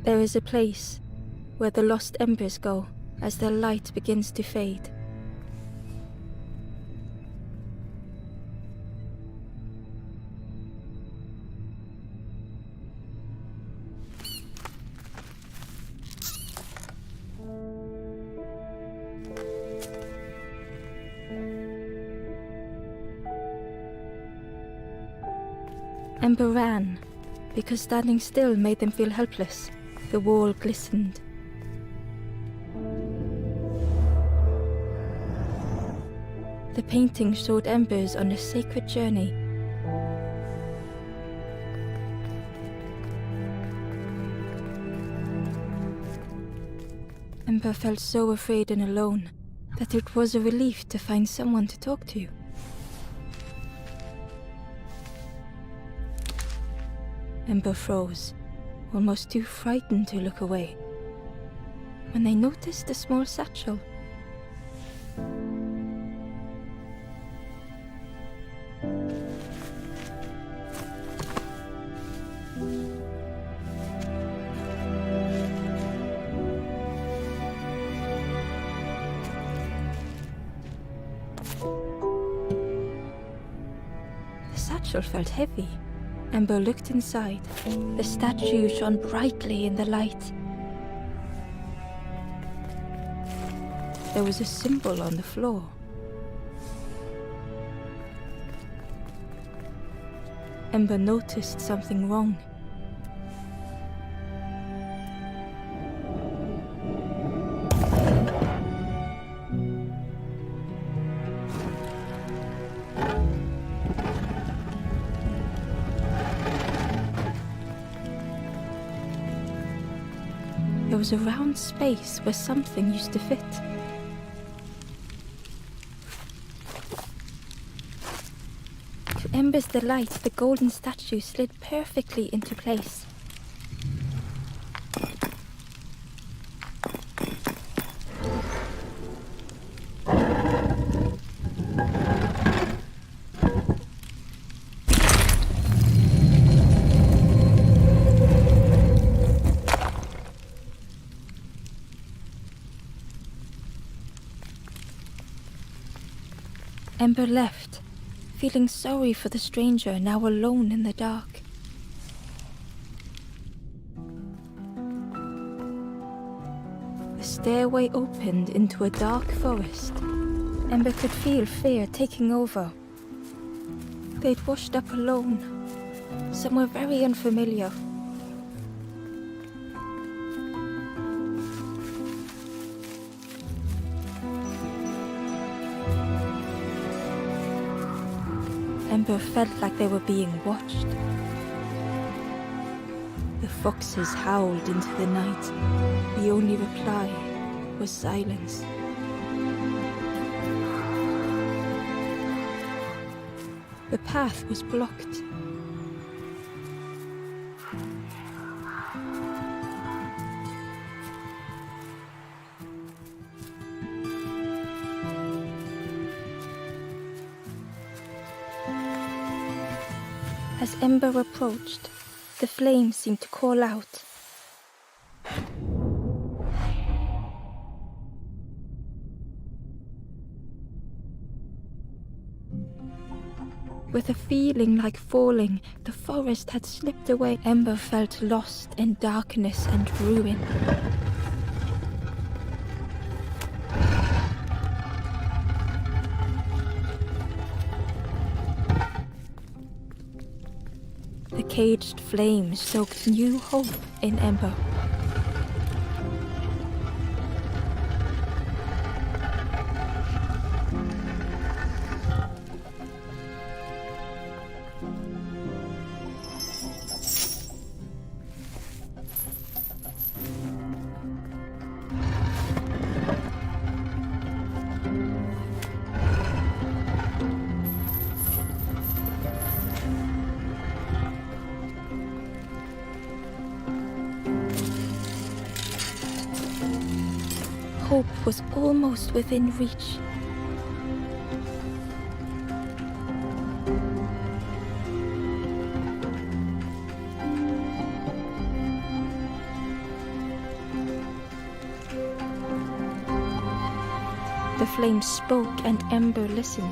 There is a place where the lost embers go as their light begins to fade. Ember ran, because standing still made them feel helpless. The wall glistened. The painting showed embers on a sacred journey. Ember felt so afraid and alone that it was a relief to find someone to talk to. Ember froze, almost too frightened to look away, when they noticed a small satchel. The satchel felt heavy. Ember looked inside. The statue shone brightly in the light. There was a symbol on the floor. Ember noticed something wrong. There was a round space where something used to fit. To Ember's delight, the golden statue slid perfectly into place. Ember left, feeling sorry for the stranger now alone in the dark. The stairway opened into a dark forest. Ember could feel fear taking over. They'd washed up alone, somewhere very unfamiliar. Ember felt like they were being watched. The foxes howled into the night. The only reply was silence. The path was blocked. As Ember approached, the flames seemed to call out. With a feeling like falling, the forest had slipped away. Ember felt lost in darkness and ruin. The caged flames stoked new hope in Ember. Hope was almost within reach. flame spoke and Ember listened.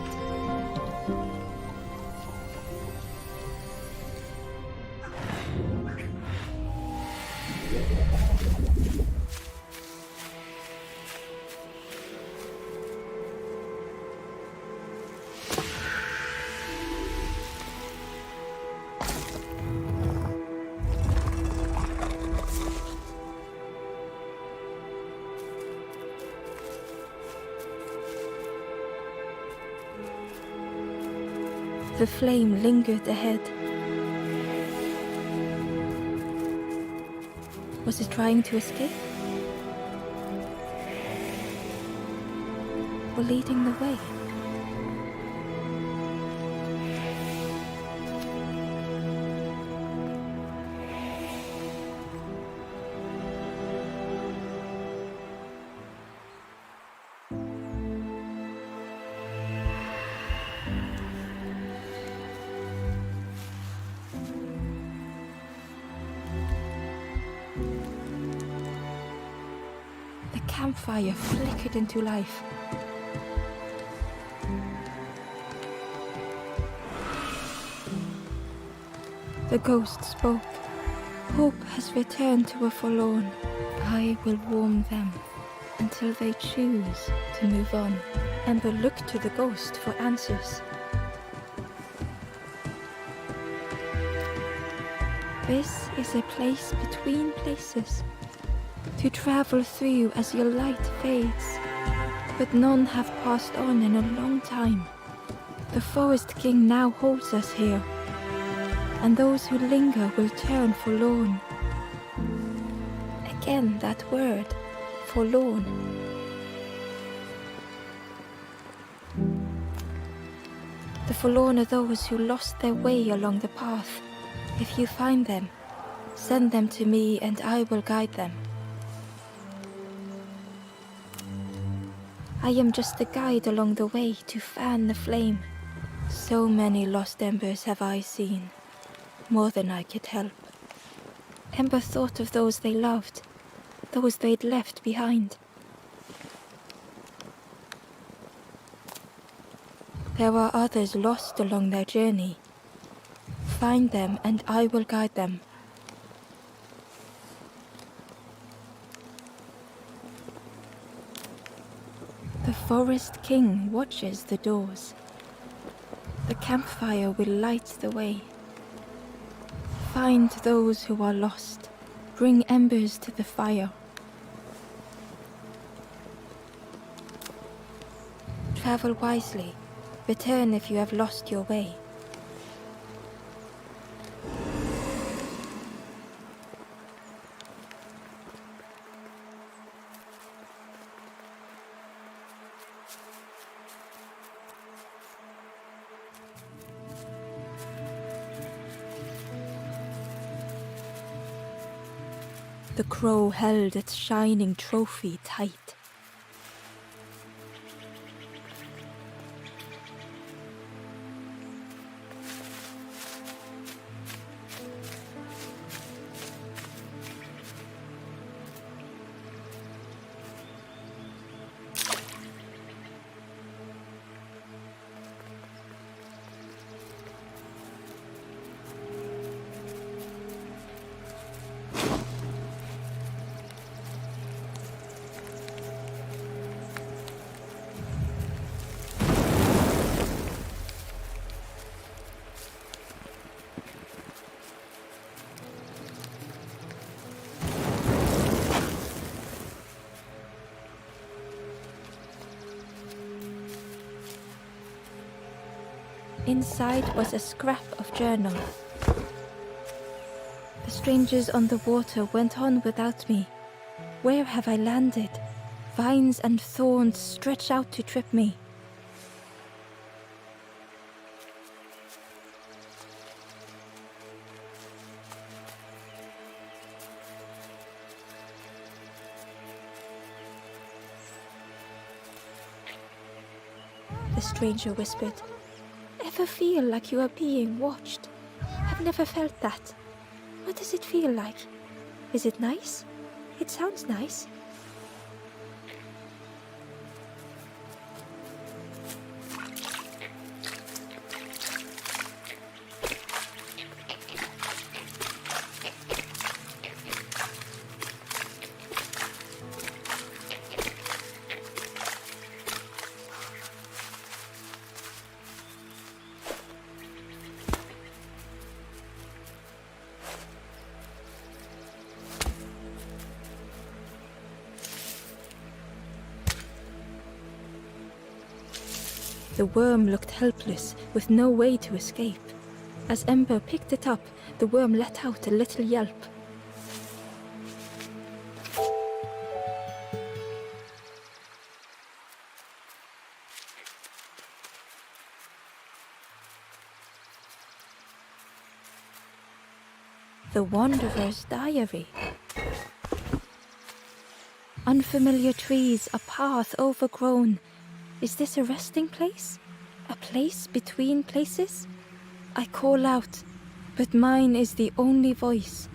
The flame lingered ahead. Was it trying to escape? Or leading the way? The campfire flickered into life. The ghost spoke. Hope has returned to a forlorn. I will warm them until they choose to move on. Ember looked to the ghost for answers. This is a place between places, to travel through as your light fades, but none have passed on in a long time. The Forest King now holds us here, and those who linger will turn forlorn. Again that word, forlorn. The forlorn are those who lost their way along the path. If you find them, send them to me and I will guide them. I am just the guide along the way to fan the flame. So many lost embers have I seen, more than I could help. Ember thought of those they loved, those they'd left behind. There are others lost along their journey. Find them and I will guide them. The Forest King watches the doors. The campfire will light the way. Find those who are lost. Bring embers to the fire. Travel wisely. Return if you have lost your way. The crow held its shining trophy tight. Inside was a scrap of journal. The strangers on the water went on without me. Where have I landed? Vines and thorns stretch out to trip me. The stranger whispered. Ever feel like you are being watched? I've never felt that. What does it feel like? Is it nice? It sounds nice. The worm looked helpless, with no way to escape. As Ember picked it up, the worm let out a little yelp. The Wanderer's Diary. Unfamiliar trees, a path overgrown. Is this a resting place? A place between places? I call out, but mine is the only voice.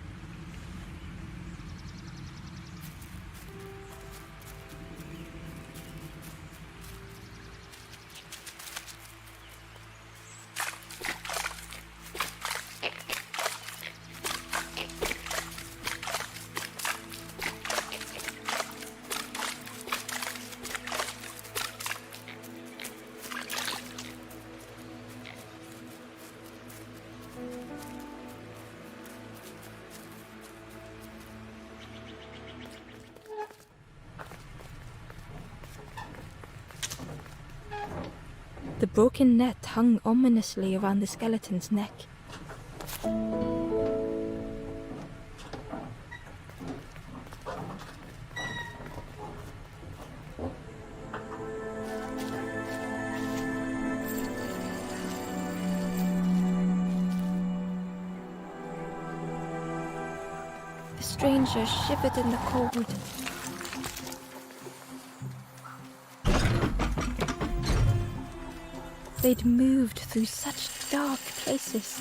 The broken net hung ominously around the skeleton's neck. The stranger shivered in the cold. They'd moved through such dark places.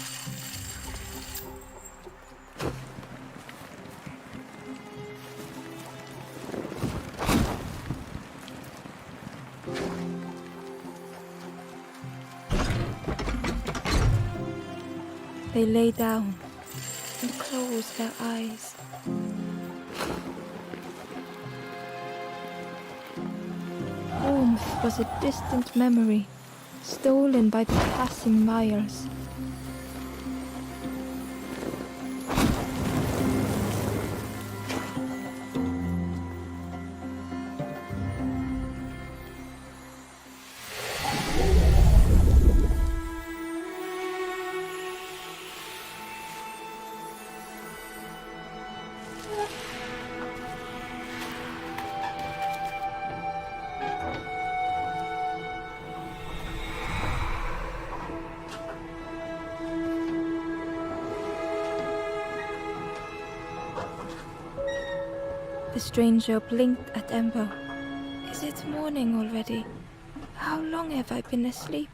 They lay down and closed their eyes. Warmth was a distant memory, stolen by the passing miles. The stranger blinked at Ember. Is it morning already? How long have I been asleep?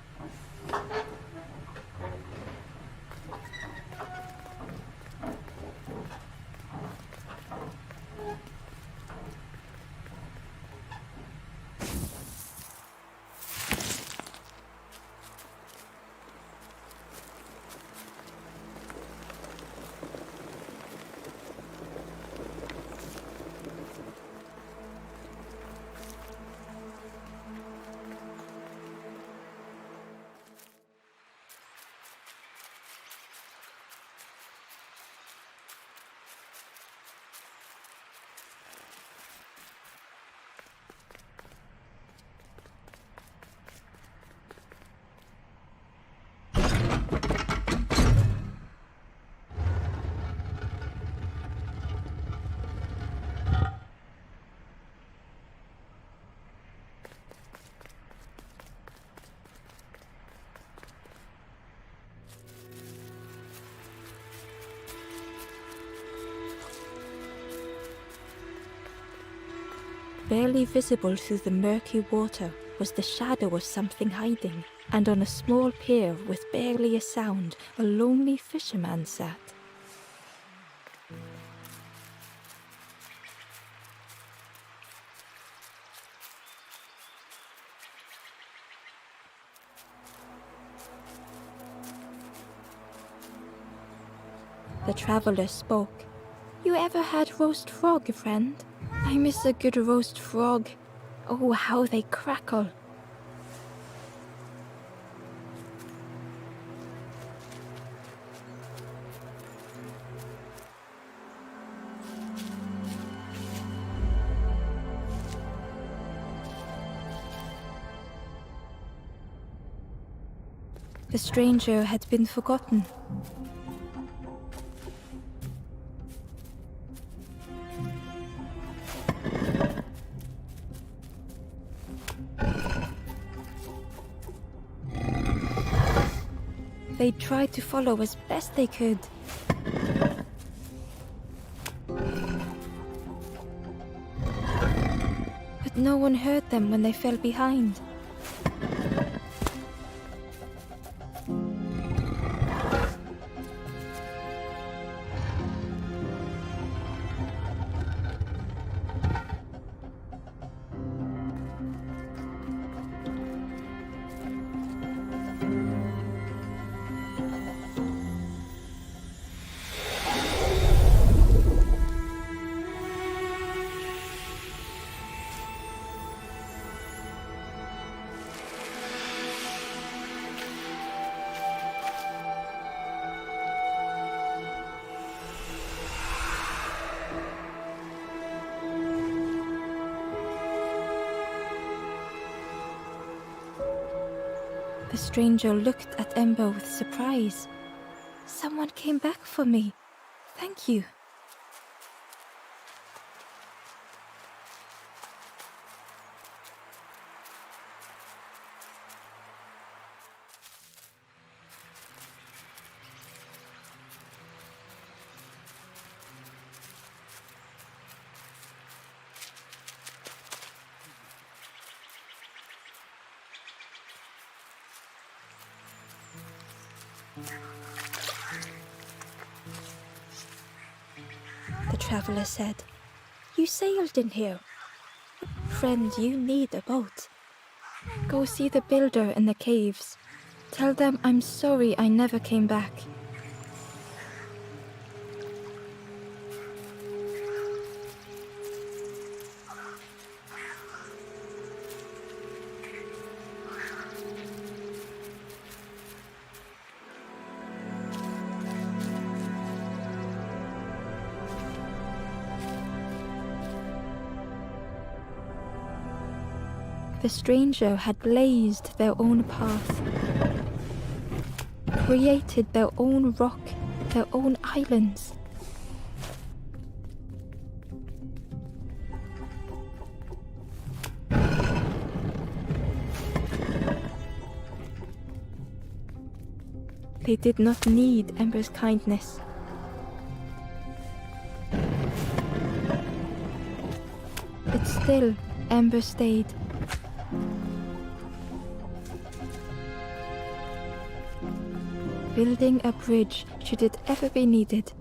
Barely visible through the murky water was the shadow of something hiding, and on a small pier with barely a sound, a lonely fisherman sat. The traveler spoke. You ever had roast frog, friend? I miss a good roast frog. Oh, how they crackle. The stranger had been forgotten. They tried to follow as best they could. But no one heard them when they fell behind. The stranger looked at Ember with surprise. Someone came back for me. Thank you. The traveler said, "You sailed in here. Friend, you need a boat. Go see the builder in the caves. Tell them I'm sorry I never came back." The stranger had blazed their own path, created their own rock, their own islands. They did not need Ember's kindness. But still, Ember stayed. Building a bridge should it ever be needed.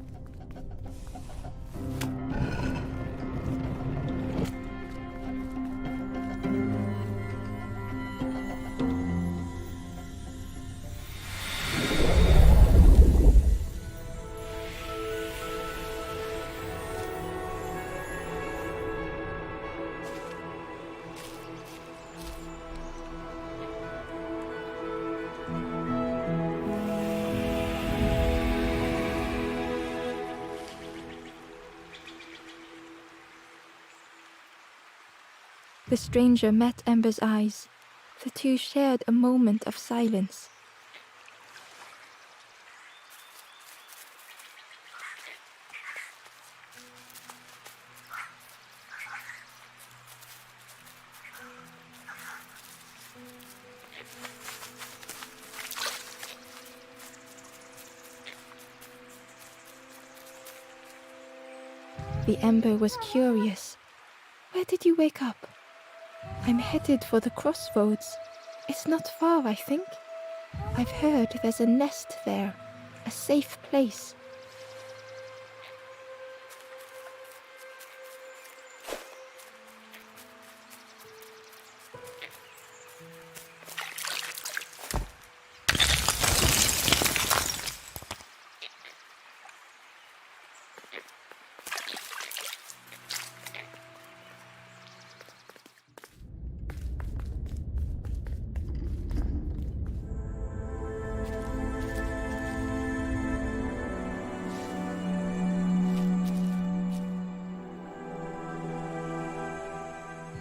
The stranger met Ember's eyes. The two shared a moment of silence. The Ember was curious. "Where did you wake up?" "I'm headed for the crossroads. It's not far, I think. I've heard there's a nest there, a safe place."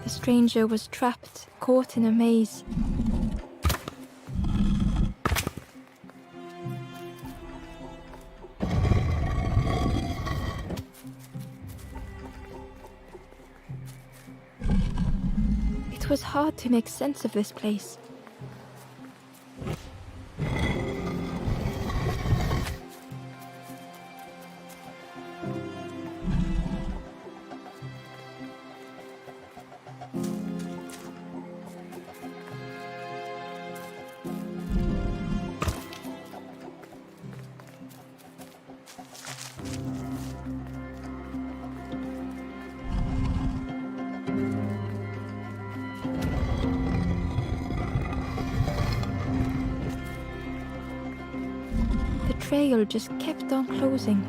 The stranger was trapped, caught in a maze. was hard to make sense of this place. The trail just kept on closing.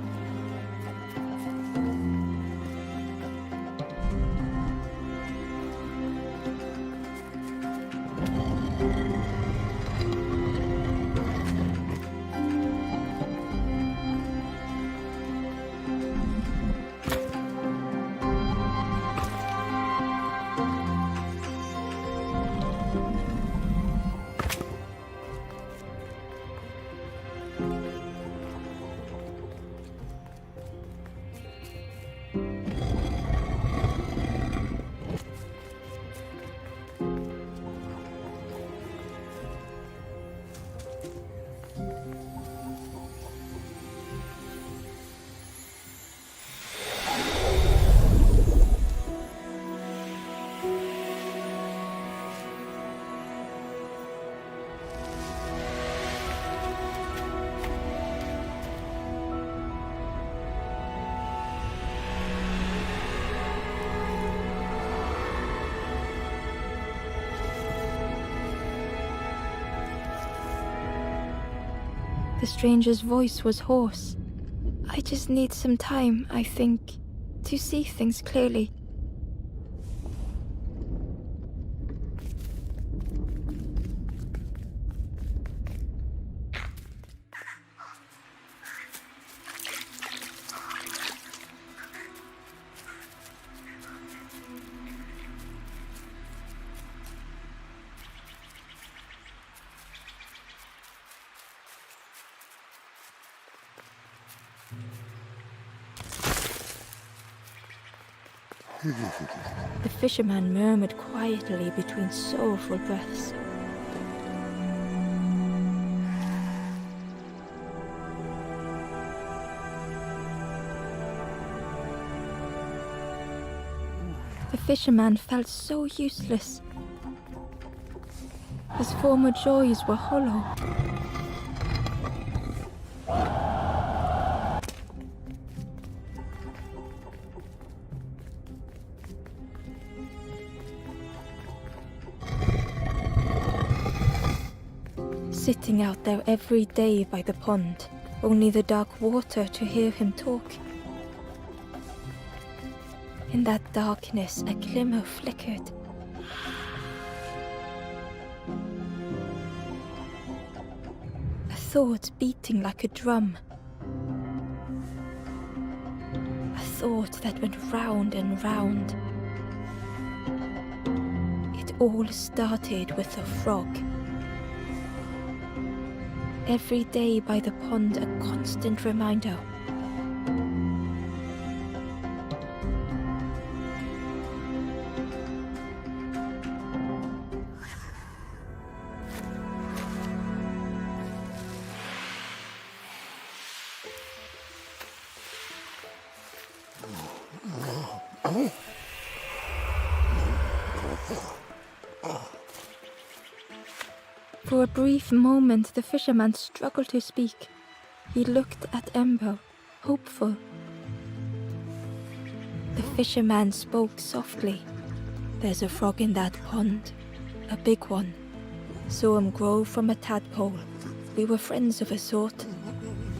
The stranger's voice was hoarse. I just need some time, I think, to see things clearly. The fisherman murmured quietly between sorrowful breaths. The fisherman felt so useless. His former joys were hollow. Sitting out there every day by the pond, only the dark water to hear him talk. In that darkness, a glimmer flickered. A thought beating like a drum. A thought that went round and round. It all started with a frog. Every day by the pond, a constant reminder. For a brief moment, the fisherman struggled to speak. He looked at Ember, hopeful. The fisherman spoke softly. "There's a frog in that pond, a big one. Saw him grow from a tadpole. We were friends of a sort.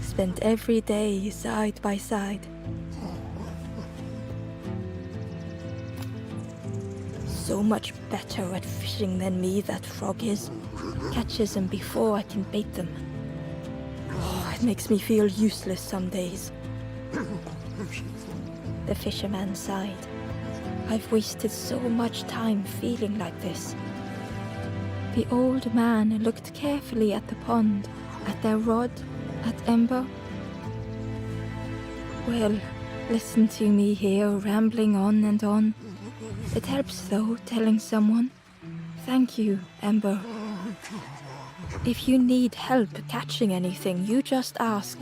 Spent every day side by side. So much better at fishing than me, that frog is. Catches them before I can bait them. Oh, it makes me feel useless some days." The fisherman sighed. "I've wasted so much time feeling like this." The old man looked carefully at the pond, at their rod, at Ember. "Well, listen to me here, rambling on and on. It helps, though, telling someone. Thank you, Ember. If you need help catching anything, you just ask.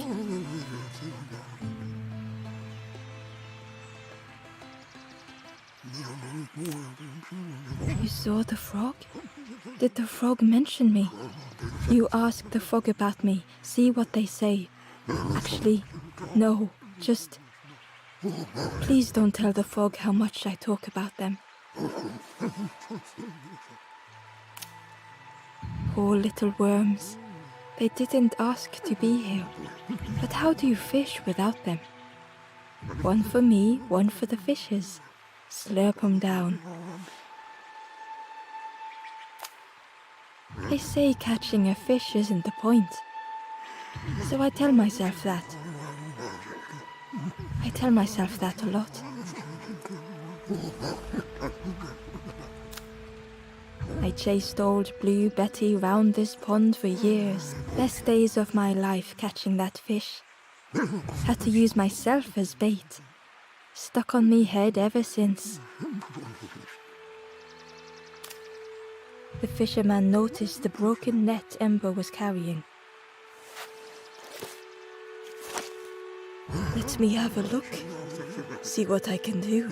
You saw the frog? Did the frog mention me? You ask the frog about me, see what they say. Actually, no, just... Please don't tell the frog how much I talk about them. Poor little worms. They didn't ask to be here. But how do you fish without them? One for me, one for the fishes. Slurp 'em down. They say catching a fish isn't the point. So I tell myself that. I tell myself that a lot. I chased old Blue Betty round this pond for years. Best days of my life catching that fish. Had to use myself as bait. Stuck on me head ever since. The fisherman noticed the broken net Ember was carrying. Let me have a look. See what I can do.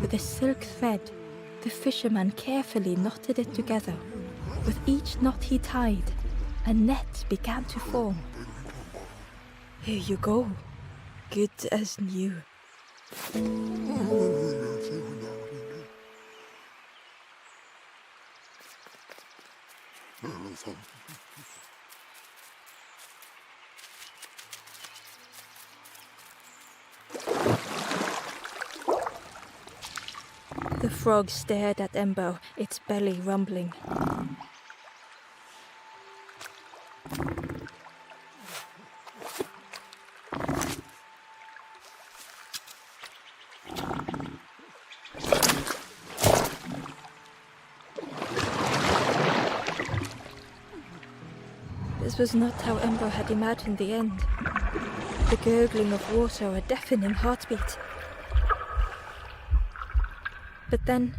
With a silk thread, the fisherman carefully knotted it together. With each knot he tied, a net began to form. Here you go. Good as new. The frog stared at Ember, its belly rumbling. This was not how Ember had imagined the end. The gurgling of water, a deafening heartbeat. But then...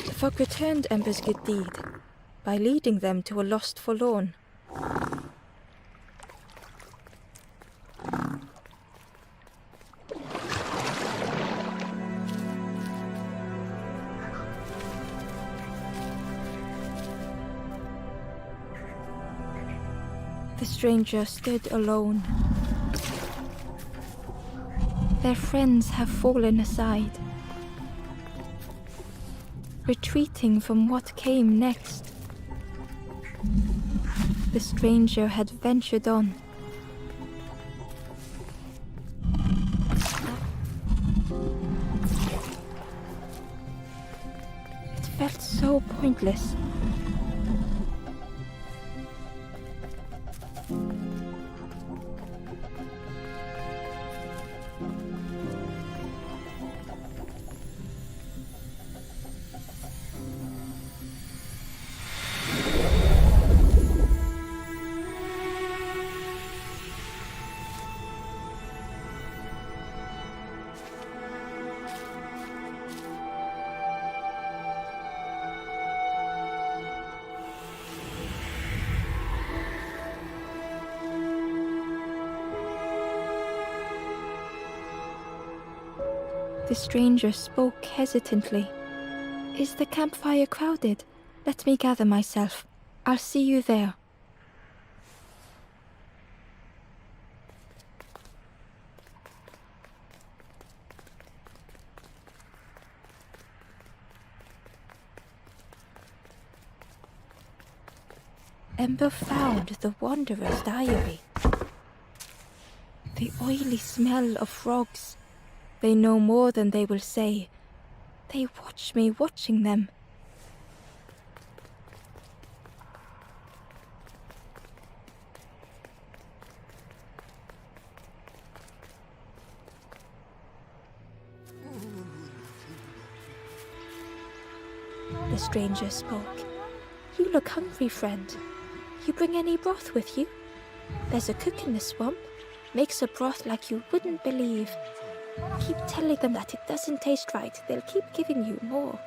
the frog returned Ember's good deed by leading them to a lost forlorn. The stranger stood alone. Their friends have fallen aside, retreating from what came next. The stranger had ventured on. It felt so pointless. The stranger spoke hesitantly. Is the campfire crowded? Let me gather myself. I'll see you there. Ember found the Wanderer's diary. The oily smell of frogs. They know more than they will say. They watch me watching them. The stranger spoke. You look hungry, friend. You bring any broth with you? There's a cook in the swamp. Makes a broth like you wouldn't believe. Keep telling them that it doesn't taste right. They'll keep giving you more.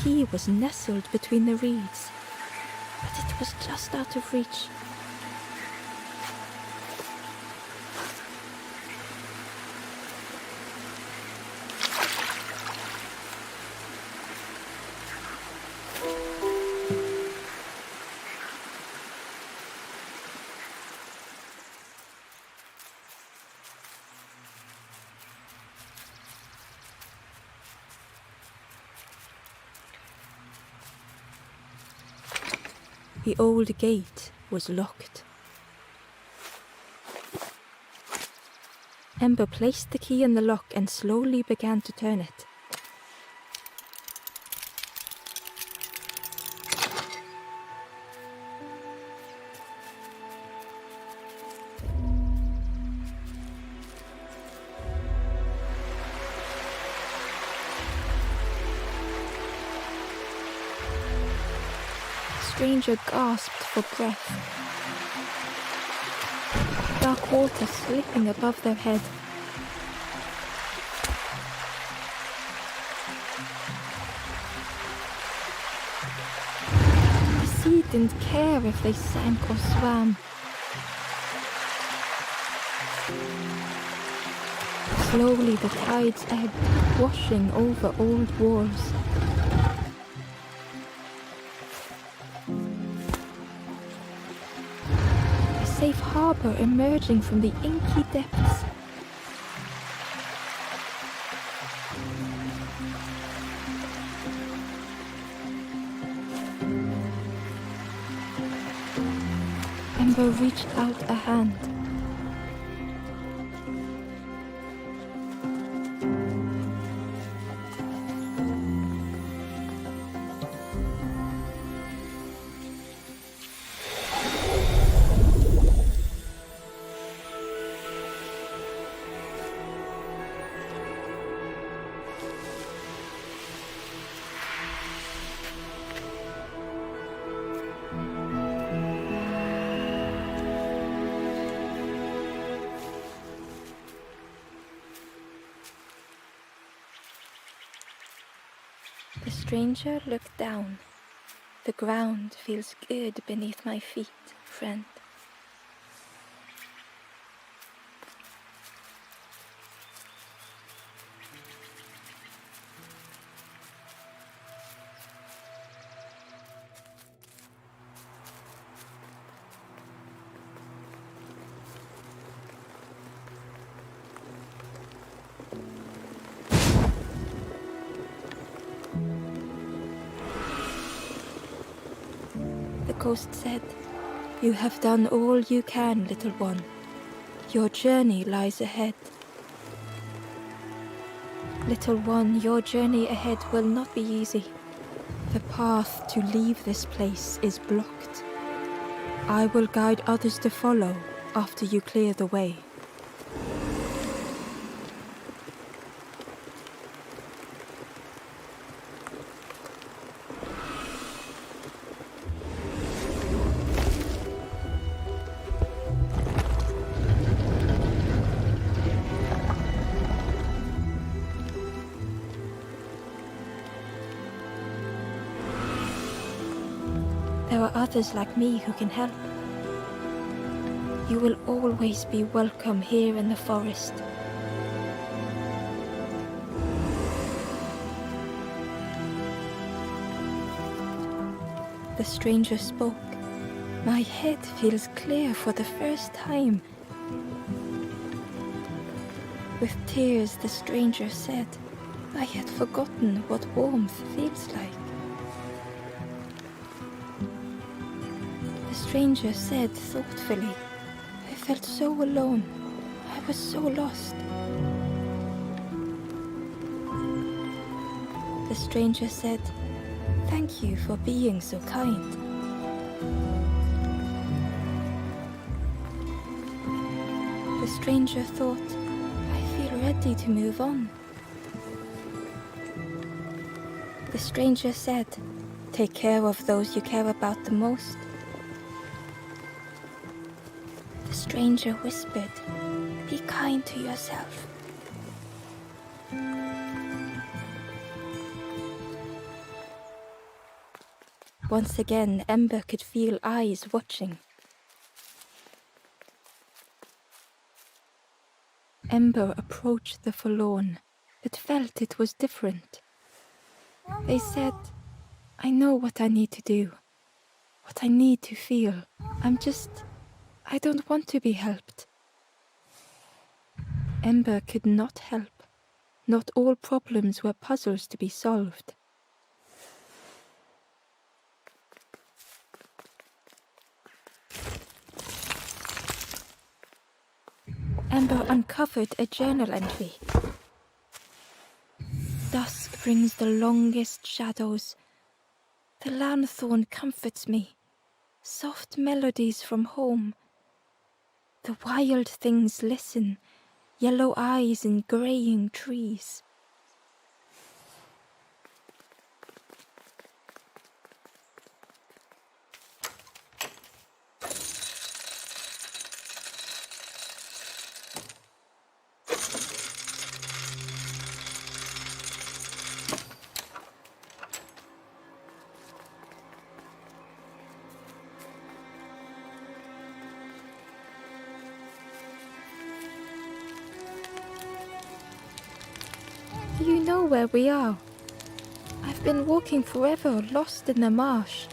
The key was nestled between the reeds, but it was just out of reach. The old gate was locked. Ember placed the key in the lock and slowly began to turn it. The stranger gasped for breath. Dark water slipping above their head. The sea didn't care if they sank or swam. Slowly the tides ebbed, washing over old walls. Safe harbor emerging from the inky depths. Ember reached out a hand. The stranger looked down. The ground feels good beneath my feet, friend. The ghost said, "You have done all you can, little one. Your journey lies ahead. Little one, your journey ahead will not be easy. The path to leave this place is blocked. I will guide others to follow after you clear the way." There are others like me who can help. You will always be welcome here in the forest. The stranger spoke. My head feels clear for the first time. With tears, the stranger said, I had forgotten what warmth feels like. The stranger said thoughtfully, I felt so alone. I was so lost. The stranger said, thank you for being so kind. The stranger thought, I feel ready to move on. The stranger said, take care of those you care about the most. The stranger whispered, be kind to yourself. Once again, Ember could feel eyes watching. Ember approached the forlorn, but felt it was different. They said, I know what I need to do, what I need to feel. I don't want to be helped. Ember could not help. Not all problems were puzzles to be solved. Ember uncovered a journal entry. Dusk brings the longest shadows. The lanthorn comforts me. Soft melodies from home. The wild things listen, yellow eyes in graying trees. Do you know where we are? I've been walking forever, lost in the marsh.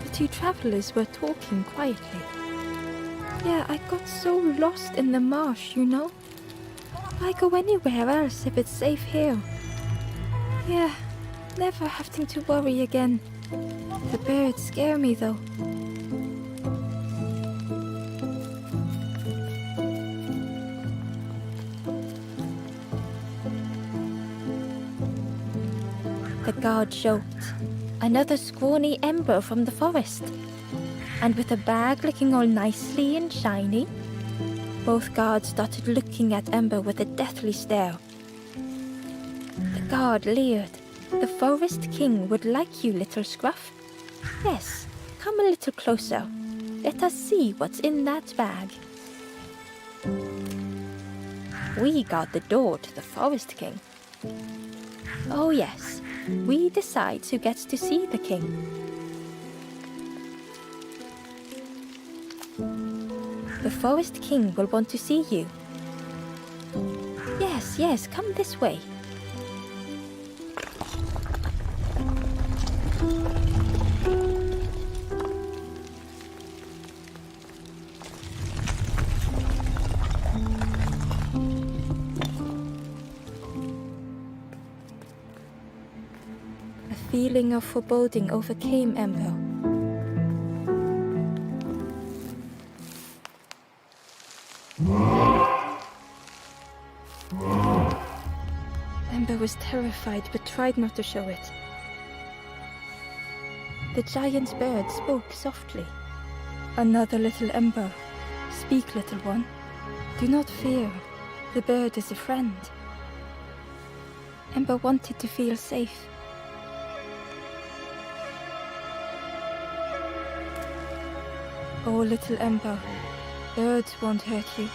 The two travelers were talking quietly. Yeah, I got so lost in the marsh, you know? Why go anywhere else if it's safe here? Yeah, never having to worry again. The birds scare me though. The guard joked. Another scrawny Ember from the forest. And with a bag looking all nicely and shiny. Both guards started looking at Ember with a deathly stare. The guard leered. The forest king would like you, little scruff. Yes, come a little closer. Let us see what's in that bag. We guard the door to the forest king. Oh yes, we decide who gets to see the king. The forest king will want to see you. Yes, come this way. A feeling of foreboding overcame Ember. Ember was terrified but tried not to show it. The giant bird spoke softly. Another little Ember. Speak, little one. Do not fear. The bird is a friend. Ember wanted to feel safe. Oh, little Ember, birds won't hurt you.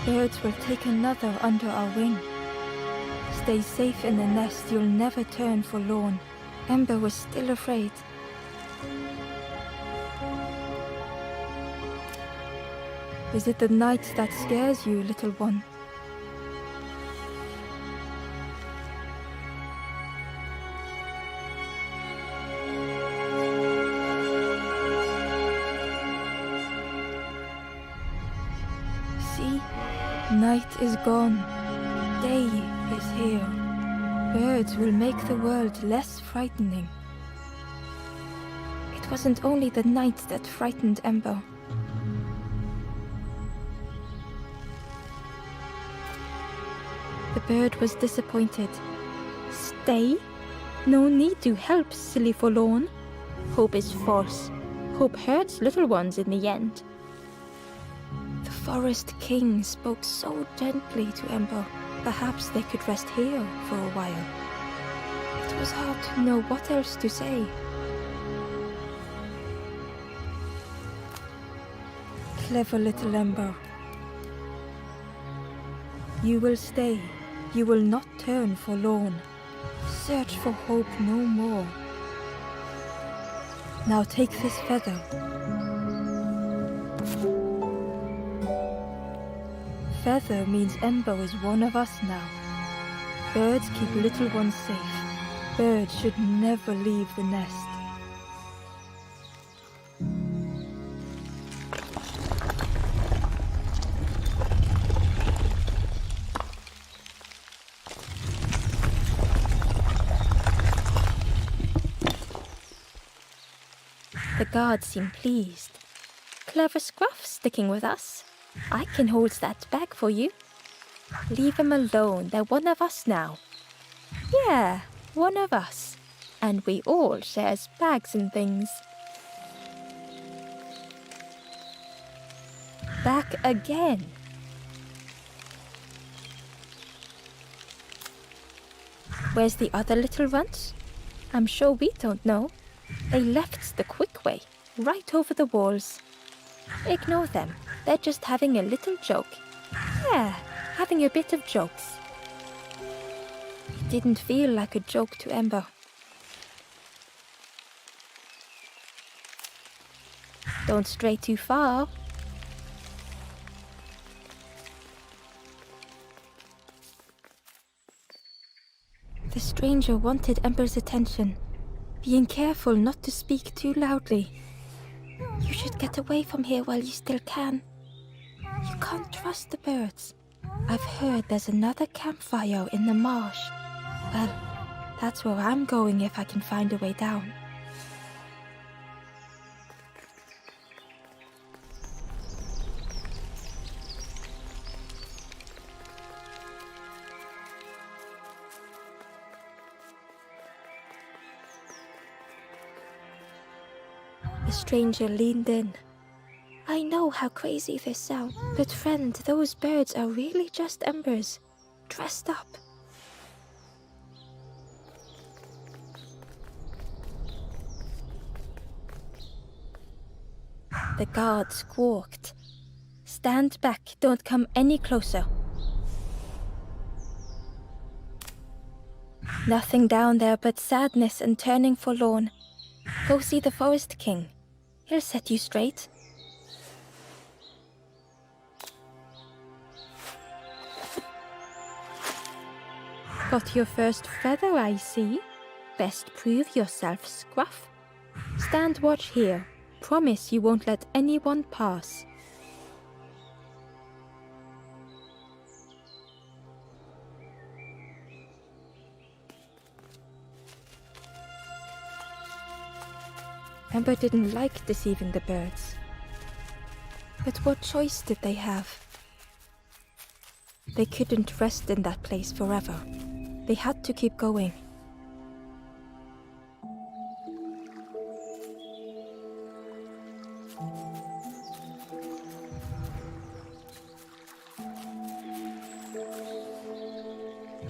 Birds will take another under our wing. Stay safe in the nest, you'll never turn forlorn. Ember was still afraid. Is it the night that scares you, little one? Night is gone. Day is here. Birds will make the world less frightening. It wasn't only the night that frightened Ember. The bird was disappointed. Stay? No need to help, silly forlorn. Hope is false. Hope hurts little ones in the end. The Forest King spoke so gently to Ember. Perhaps they could rest here for a while. It was hard to know what else to say. Clever little Ember. You will stay. You will not turn forlorn. Search for hope no more. Now take this feather. Feather means Ember is one of us now. Birds keep little ones safe. Birds should never leave the nest. The guards seem pleased. Clever Scruff sticking with us. I can hold that bag for you. Leave them alone, they're one of us now. Yeah, one of us. And we all shares bags and things. Back again. Where's the other little ones? I'm sure we don't know. They left the quick way, right over the walls. Ignore them. They're just having a little joke. Yeah, having a bit of jokes. It didn't feel like a joke to Ember. Don't stray too far. The stranger wanted Ember's attention, being careful not to speak too loudly. You should get away from here while you still can. You can't trust the birds. I've heard there's another campfire in the marsh. Well, that's where I'm going if I can find a way down. The stranger leaned in. I know how crazy this sounds, but friend, those birds are really just embers, dressed up. The guard squawked. Stand back, don't come any closer. Nothing down there but sadness and turning forlorn. Go see the Forest King. He'll set you straight. Got your first feather, I see. Best prove yourself, Scruff. Stand watch here. Promise you won't let anyone pass. Ember didn't like deceiving the birds. But what choice did they have? They couldn't rest in that place forever. They had to keep going.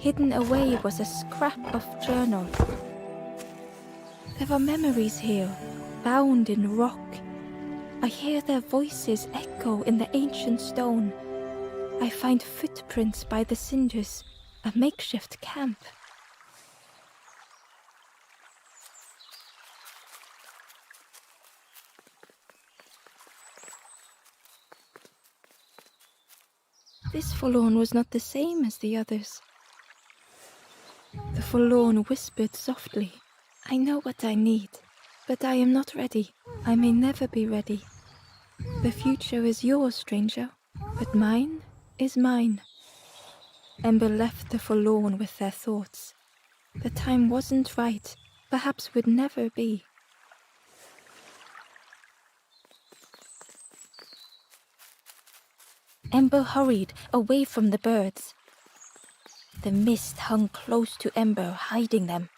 Hidden away was a scrap of journal. There were memories here, bound in rock. I hear their voices echo in the ancient stone. I find footprints by the cinders, a makeshift camp. This forlorn was not the same as the others. The forlorn whispered softly, I know what I need, but I am not ready. I may never be ready. The future is yours, stranger, but mine is mine. Ember left the forlorn with their thoughts. The time wasn't right, perhaps would never be. Ember hurried away from the birds. The mist hung close to Ember, hiding them.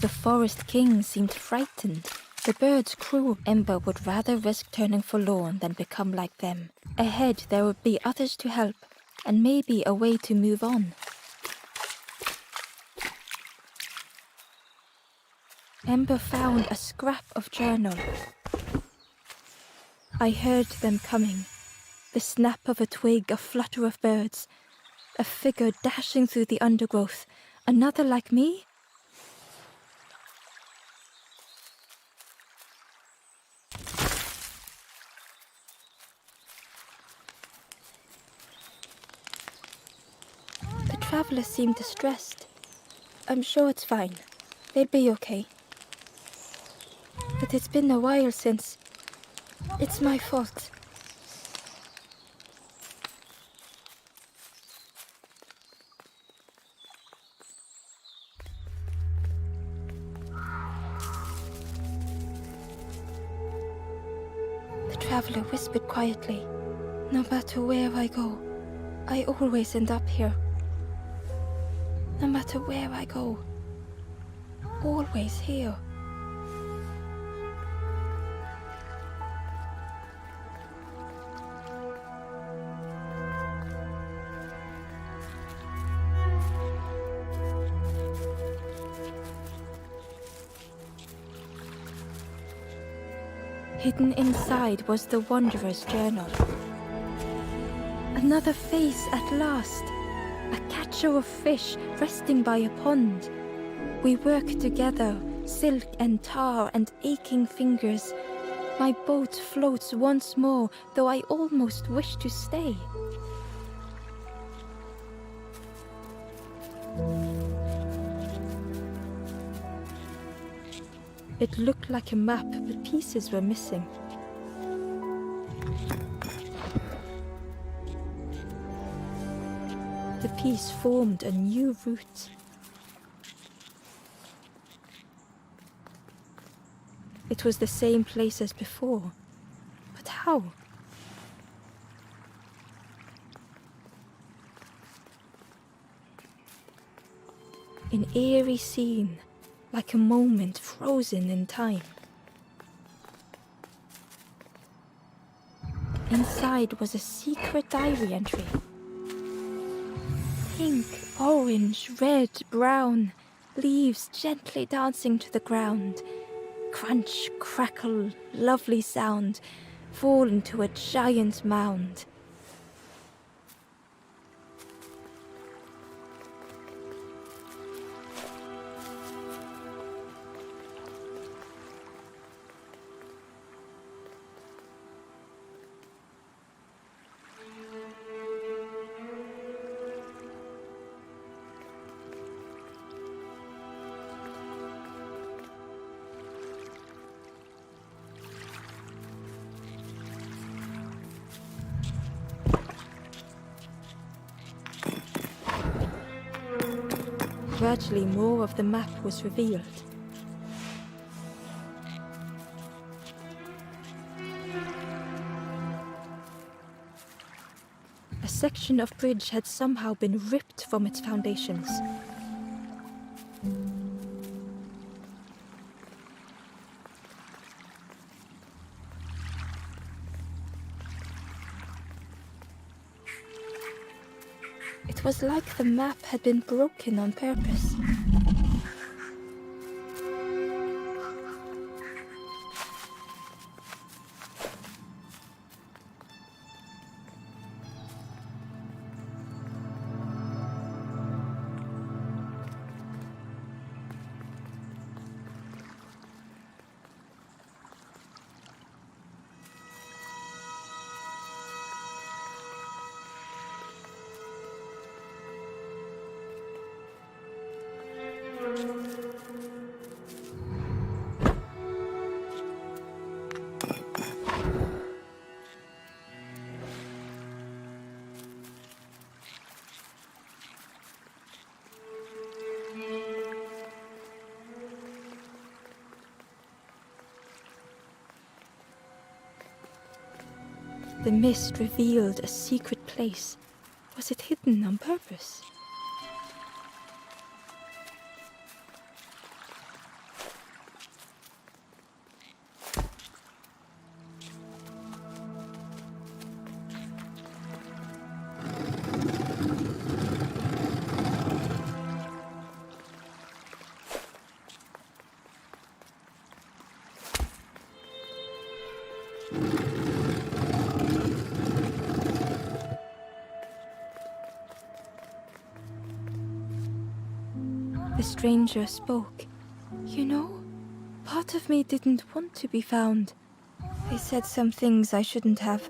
The forest king seemed frightened. The birds' crew Ember would rather risk turning forlorn than become like them. Ahead there would be others to help, and maybe a way to move on. Ember found a scrap of journal. I heard them coming. The snap of a twig, a flutter of birds, a figure dashing through the undergrowth. Another like me? The traveler seemed distressed. I'm sure it's fine. They'll be okay. But it's been a while since. It's my fault. The traveler whispered quietly. No matter where I go, I always end up here. No matter where I go, always here. Hidden inside was the Wanderer's journal. Another face at last. A catcher of fish resting by a pond. We work together, silk and tar and aching fingers. My boat floats once more, though I almost wish to stay. It looked like a map, but pieces were missing. The piece formed a new route. It was the same place as before, but how? An eerie scene, like a moment frozen in time. Inside was a secret diary entry. Pink, orange, red, brown, leaves gently dancing to the ground. Crunch, crackle, lovely sound, fall into a giant mound. Gradually, more of the map was revealed. A section of bridge had somehow been ripped from its foundations. It was like the map had been broken on purpose. The mist revealed a secret place. Was it hidden on purpose? The stranger spoke. You know, part of me didn't want to be found. I said some things I shouldn't have.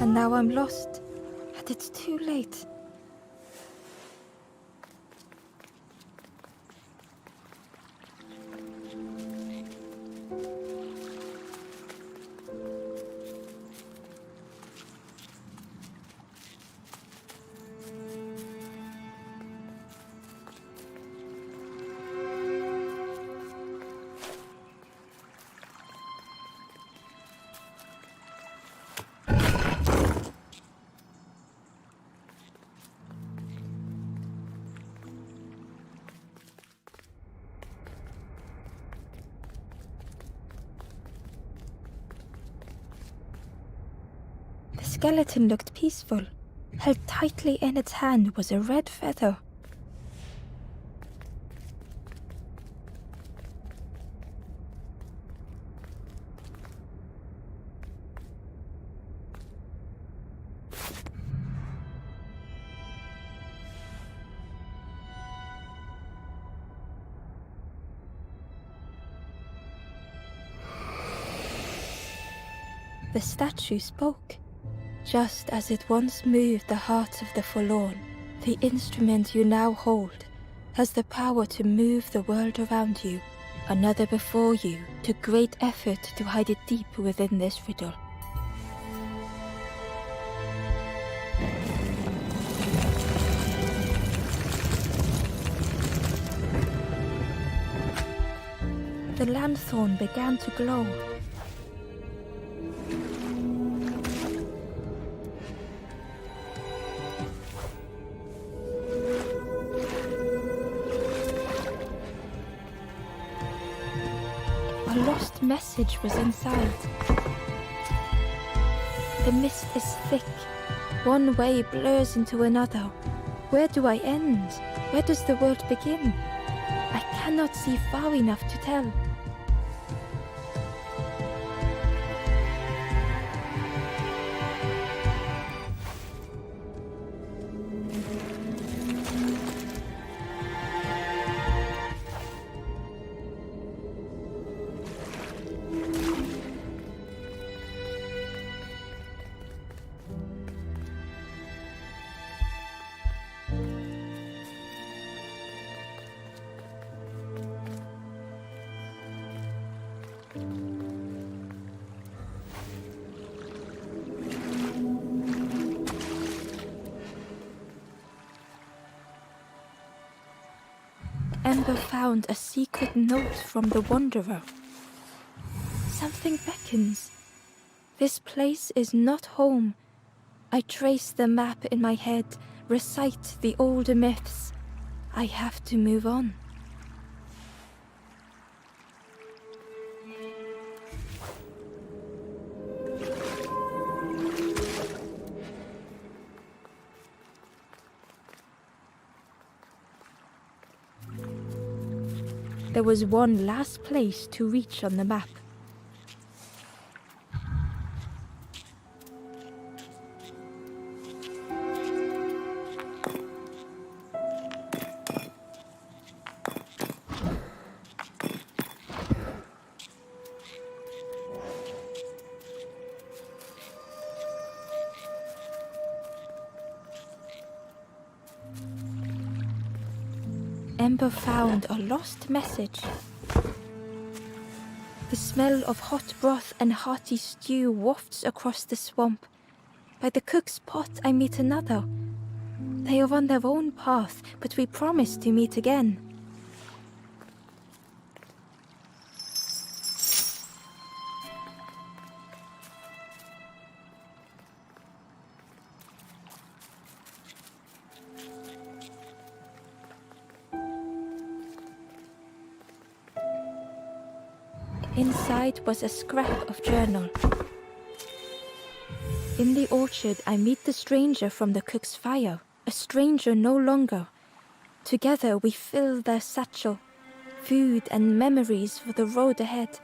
And now I'm lost. And it's too late. The skeleton looked peaceful. Held tightly in its hand was a red feather. The statue spoke. Just as it once moved the hearts of the forlorn, the instrument you now hold has the power to move the world around you. Another before you took great effort to hide it deep within this riddle. The lanthorn began to glow. A lost message was inside. The mist is thick. One way blurs into another. Where do I end? Where does the world begin? I cannot see far enough to tell. Ember found a secret note from the Wanderer. Something beckons. This place is not home. I trace the map in my head, recite the older myths. I have to move on. There was one last place to reach on the map. Ember found a lost message. The smell of hot broth and hearty stew wafts across the swamp. By the cook's pot I meet another. They are on their own path, but we promise to meet again. Inside was a scrap of journal. In the orchard, I meet the stranger from the cook's fire, a stranger no longer. Together we fill their satchel, food and memories for the road ahead.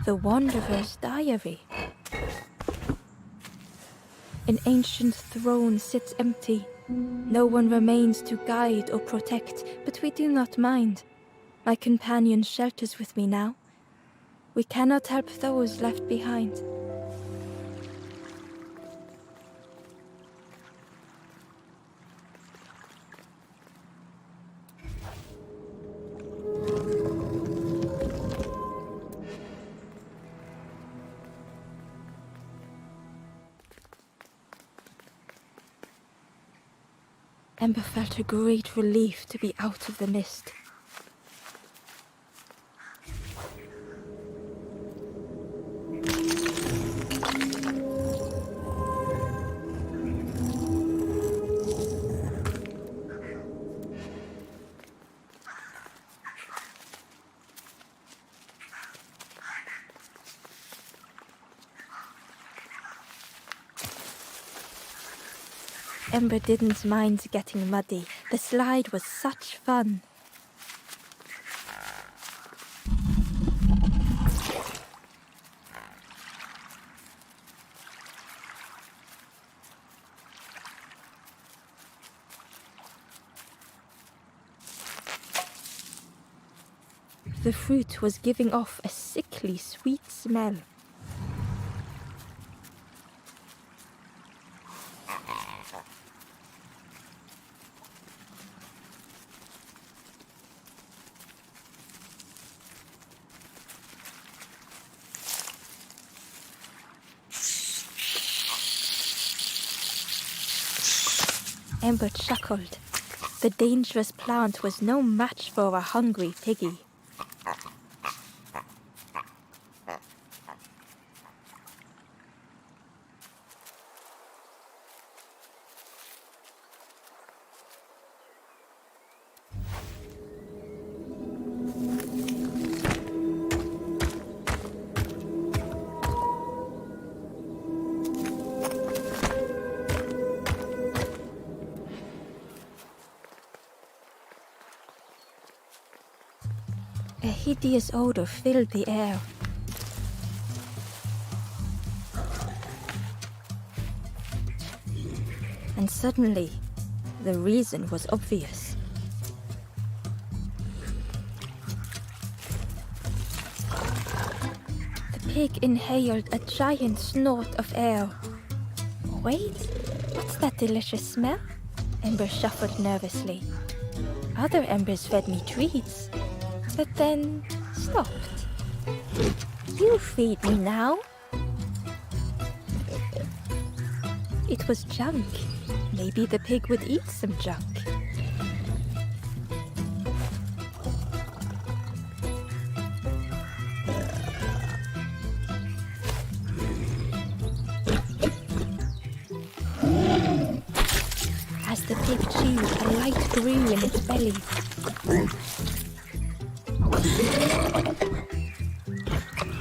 The Wanderer's Diary. An ancient throne sits empty. No one remains to guide or protect, but we do not mind. My companion shelters with me now. We cannot help those left behind. Ember felt a great relief to be out of the mist. Ember didn't mind getting muddy. The slide was such fun. The fruit was giving off a sickly sweet smell. Ember chuckled. The dangerous plant was no match for a hungry piggy. A hideous odor filled the air. And suddenly, the reason was obvious. The pig inhaled a giant snort of air. Wait, what's that delicious smell? Ember shuffled nervously. Other embers fed me treats, but then stopped. You feed me now. It was junk. Maybe the pig would eat some junk. As the pig chewed, a light grew in its belly.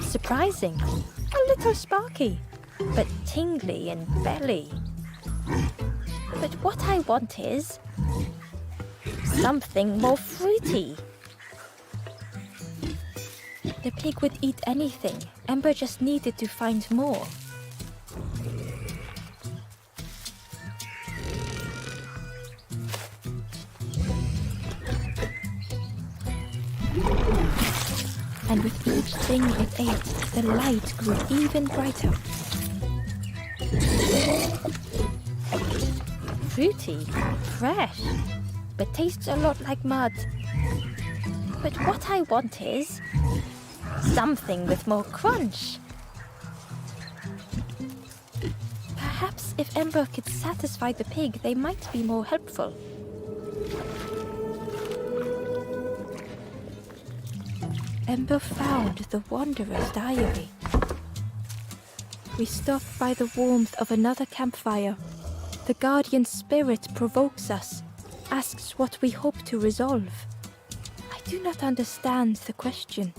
Surprising, a little sparky, but tingly in belly. But what I want is something more fruity. The pig would eat anything. Ember just needed to find more. and with each thing it ate, the light grew even brighter. Fruity, fresh, but tastes a lot like mud. But what I want is something with more crunch. Perhaps if Ember could satisfy the pig, they might be more helpful. Ember found the Wanderer's diary. We stop by the warmth of another campfire. The guardian spirit provokes us, asks what we hope to resolve. I do not understand the question.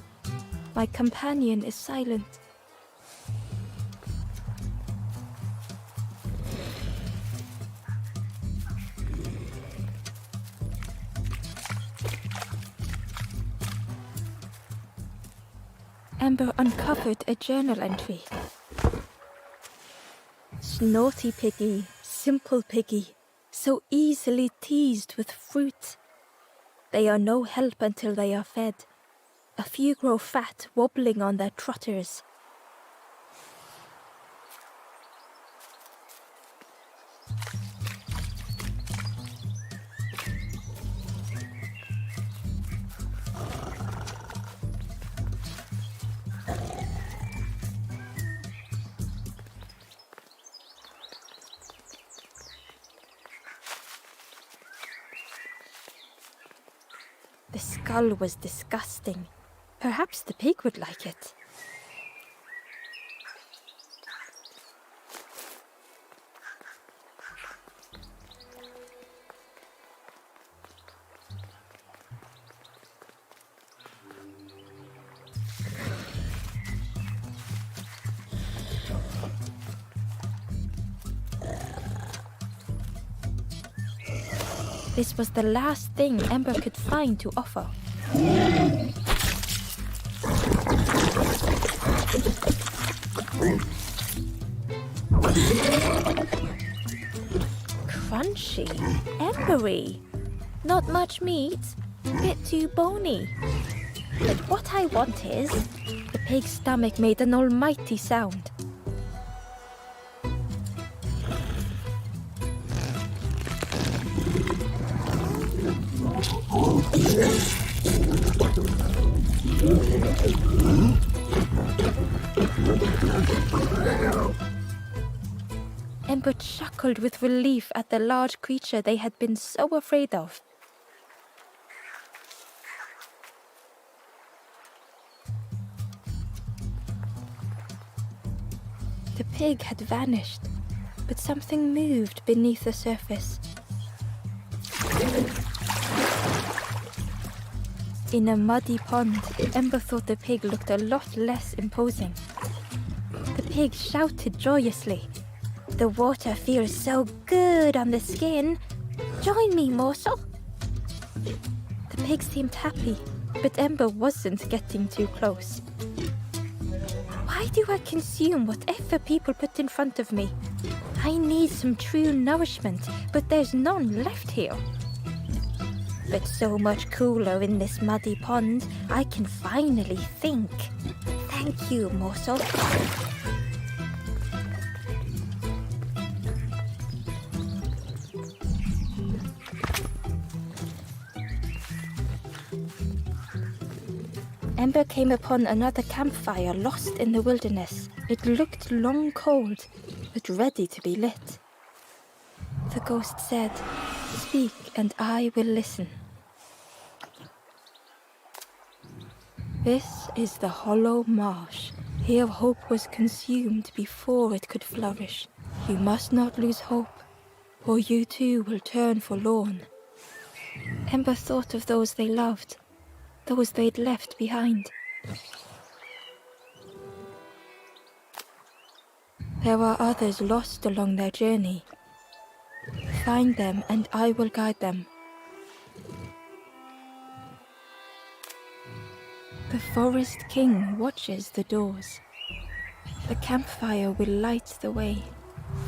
My companion is silent. Ember uncovered a journal entry. Snotty piggy, simple piggy, so easily teased with fruit. They are no help until they are fed. A few grow fat, wobbling on their trotters. The skull was disgusting. Perhaps the pig would like it. This was the last thing Ember could find to offer. Crunchy, embery, not much meat, bit too bony. But what I want is, the pig's stomach made an almighty sound. Ember chuckled with relief at the large creature they had been so afraid of. The pig had vanished, but something moved beneath the surface. In a muddy pond, Ember thought the pig looked a lot less imposing. The pig shouted joyously. The water feels so good on the skin. Join me, morsel. The pig seemed happy, but Ember wasn't getting too close. Why do I consume whatever people put in front of me? I need some true nourishment, but there's none left here. But so much cooler in this muddy pond, I can finally think. Thank you, morsel. Ember came upon another campfire lost in the wilderness. It looked long cold, but ready to be lit. The ghost said, "Speak, and I will listen." This is the hollow marsh. Here hope was consumed before it could flourish. You must not lose hope, or you too will turn forlorn. Ember thought of those they loved, those they'd left behind. There are others lost along their journey. Find them and I will guide them. The Forest King watches the doors. The campfire will light the way.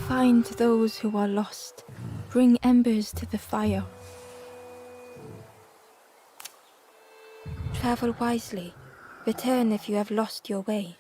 Find those who are lost. Bring embers to the fire. Travel wisely, Return if you have lost your way.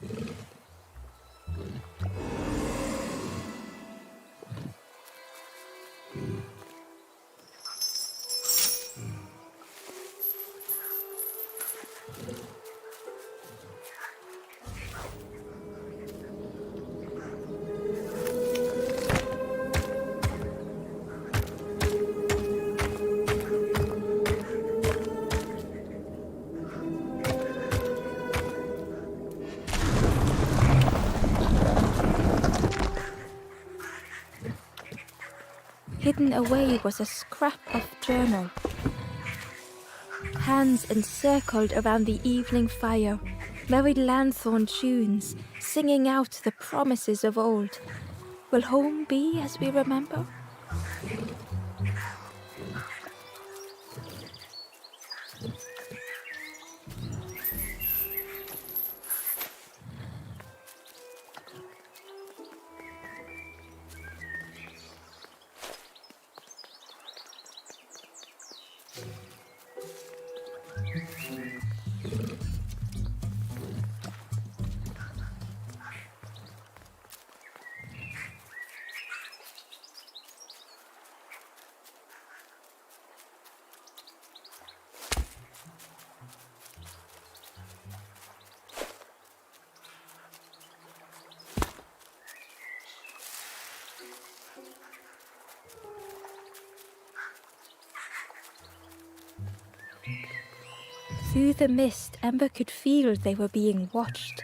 Hidden away was a scrap of journal. Hands encircled around the evening fire, merry lanthorn tunes, singing out the promises of old. Will home be as we remember? Through the mist, Ember could feel they were being watched.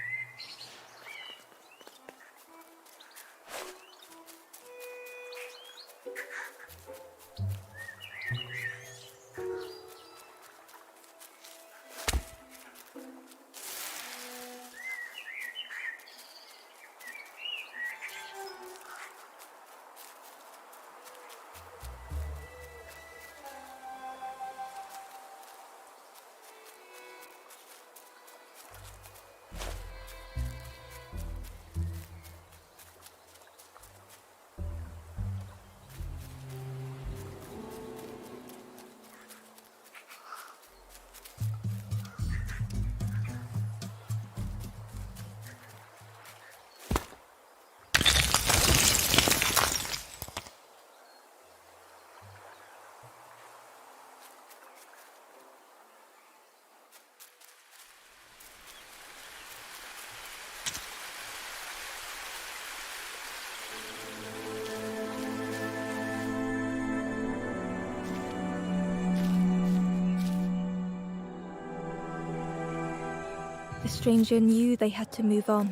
The stranger knew they had to move on.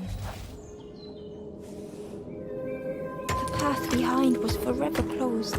The path behind was forever closed.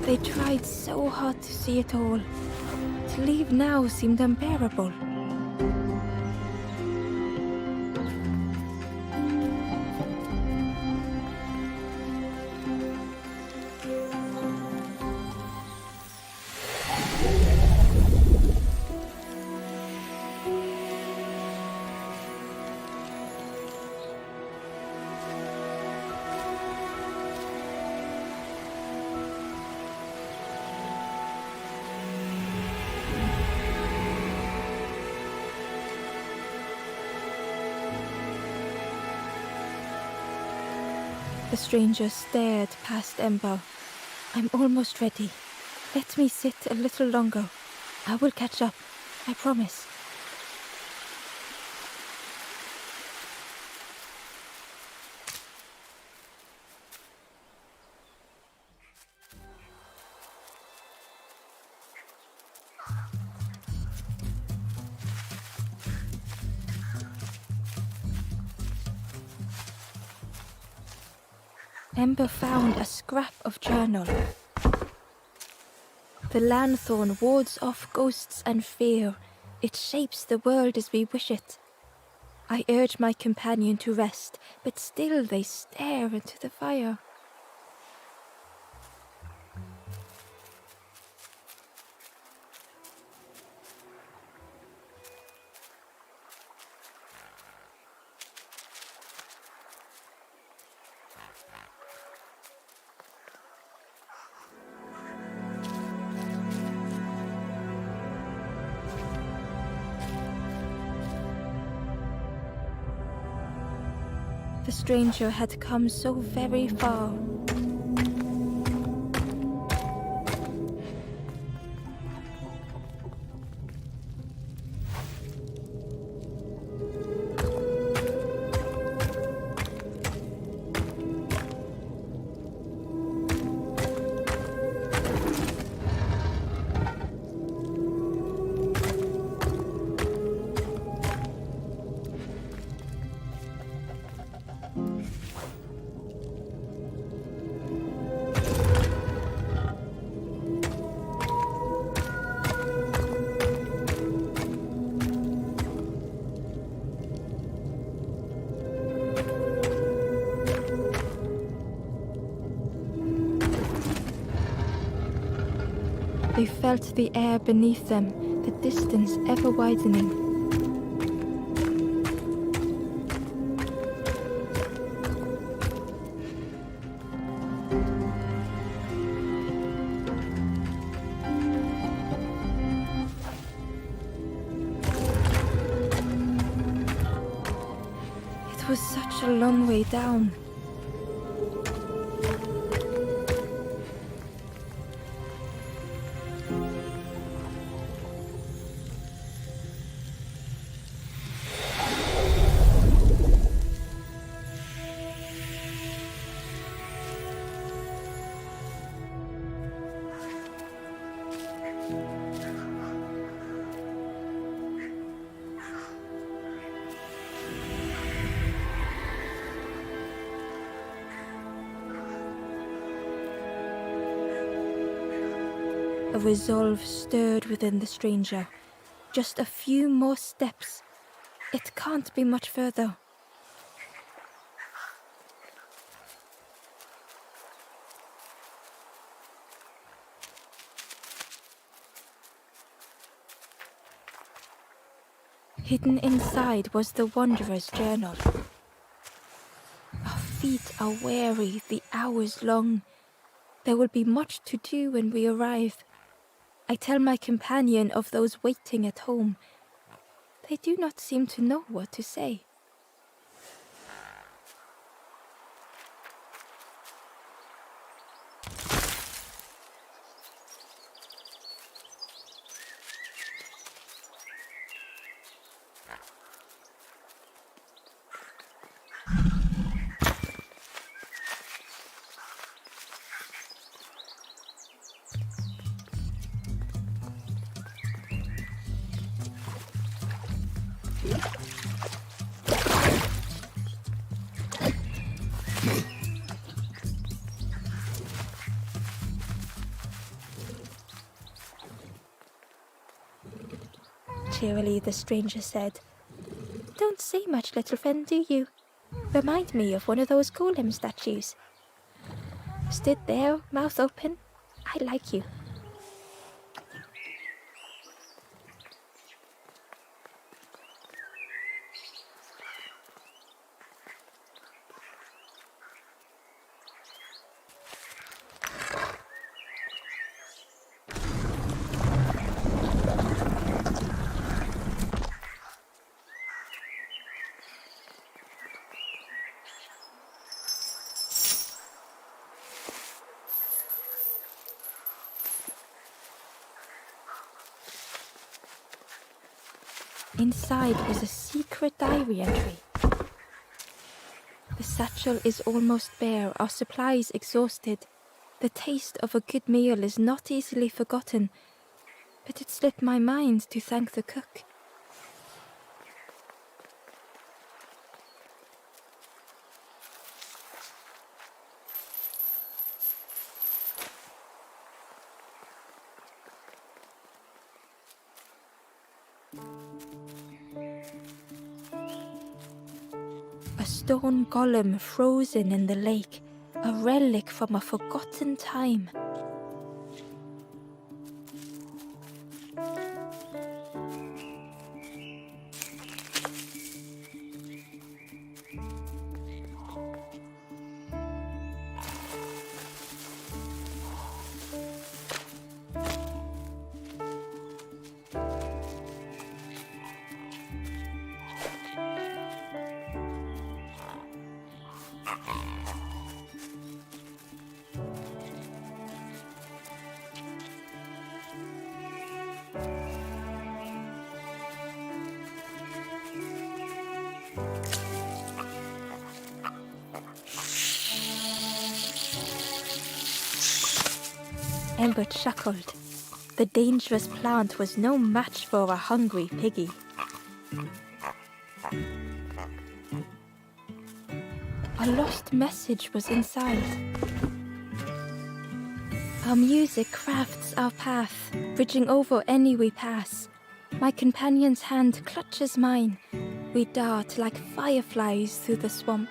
They tried so hard to see it all. To leave now seemed unbearable. The stranger stared past Ember. I'm almost ready. Let me sit a little longer. I will catch up, I promise. Ember found a scrap of journal. The lanthorn wards off ghosts and fear. It shapes the world as we wish it. I urge my companion to rest, but still they stare into the fire. The stranger had come so very far. They felt the air beneath them, the distance ever widening. It was such a long way down. A resolve stirred within the stranger. Just a few more steps. It can't be much further. Hidden inside was the wanderer's journal. Our feet are weary, the hours long. There will be much to do when we arrive. I tell my companion of those waiting at home. They do not seem to know what to say. Cheerily, the stranger said, "Don't say much, little friend, do you? Remind me of one of those golem statues. Stood there, mouth open. I like you." Inside was a secret diary entry. The satchel is almost bare, our supplies exhausted. The taste of a good meal is not easily forgotten, but it slipped my mind to thank the cook. stone golem frozen in the lake, a relic from a forgotten time. Ember chuckled. The dangerous plant was no match for a hungry piggy. A lost message was inside. Our music crafts our path, bridging over any we pass. My companion's hand clutches mine. We dart like fireflies through the swamp.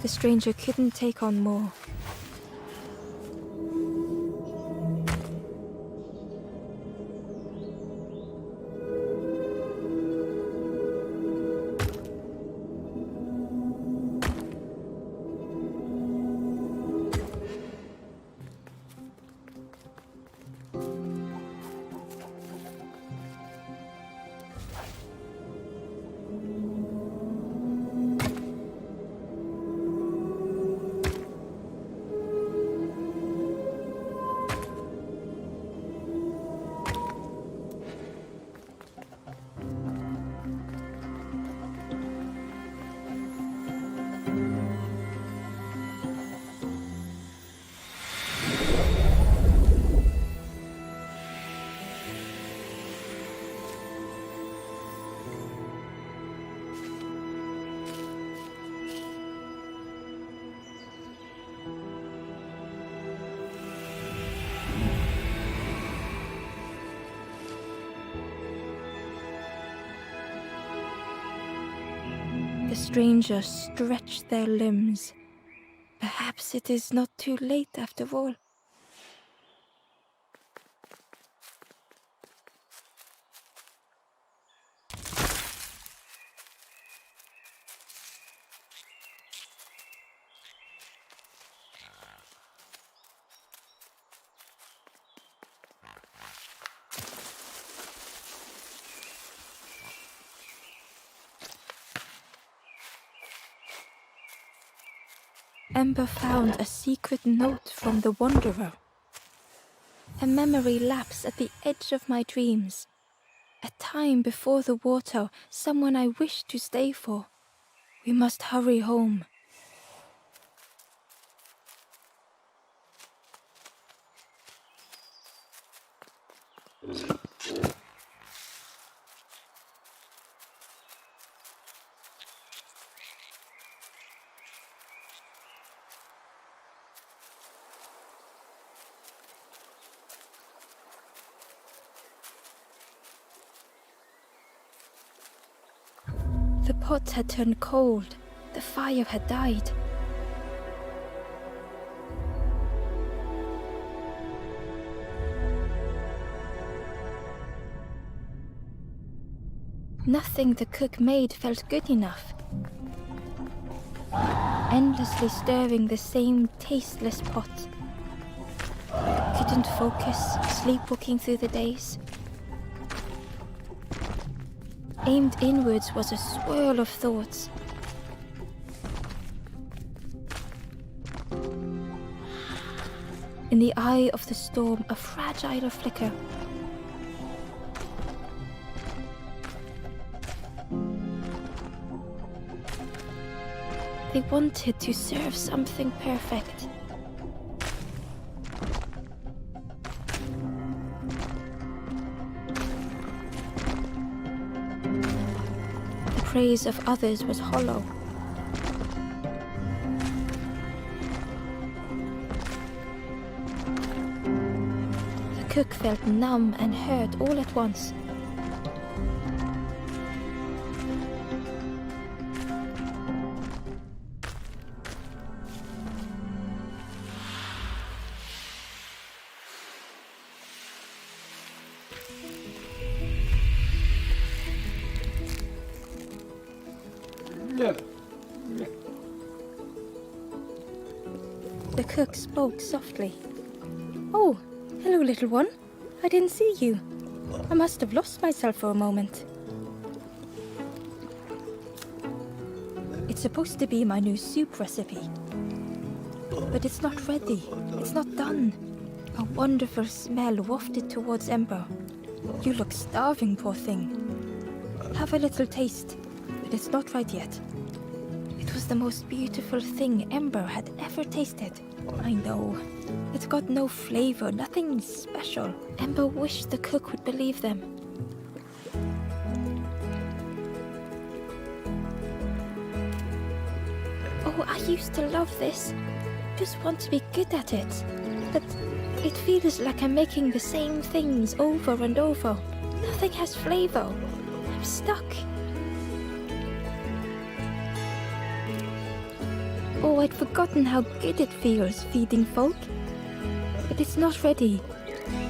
The stranger couldn't take on more. The stranger stretched their limbs. Perhaps it is not too late after all. Ember found a secret note from the Wanderer. A memory lapse at the edge of my dreams. A time before the water, someone I wished to stay for. We must hurry home. The pot had turned cold. The fire had died. Nothing the cook made felt good enough. Endlessly stirring the same tasteless pot. Could couldn't focus, sleepwalking through the days. Aimed inwards was a swirl of thoughts. In the eye of the storm, a fragile flicker. They wanted to serve something perfect. The praise of others was hollow. The cook felt numb and hurt all at once. The cook spoke softly. "Oh, hello, little one. I didn't see you. I must have lost myself for a moment." It's supposed to be my new soup recipe. But it's not ready. It's not done. A wonderful smell wafted towards Ember. "You look starving, poor thing. Have a little taste, but it's not right yet." It was the most beautiful thing Ember had ever tasted. I know. It's got no flavor, nothing special. Ember wished the cook would believe them. "Oh, I used to love this. Just want to be good at it. But it feels like I'm making the same things over and over. Nothing has flavor. I'm stuck." Oh, I'd forgotten how good it feels feeding folk. But it's not ready.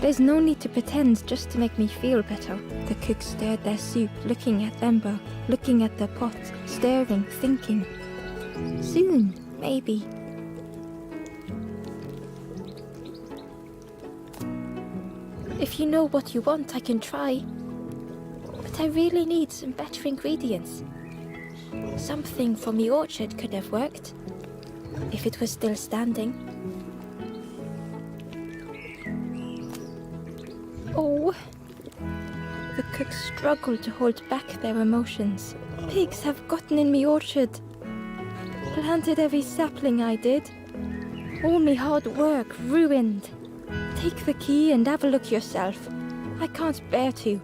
There's no need to pretend just to make me feel better. The cook stirred their soup, looking at Ember, looking at the pot, stirring, thinking. Soon, maybe. "If you know what you want, I can try. But I really need some better ingredients. Something from the orchard could have worked, if it was still standing." Oh. The cook struggled to hold back their emotions. "Pigs have gotten in me orchard. Planted every sapling I did. All me hard work ruined. Take the key and have a look yourself. I can't bear to.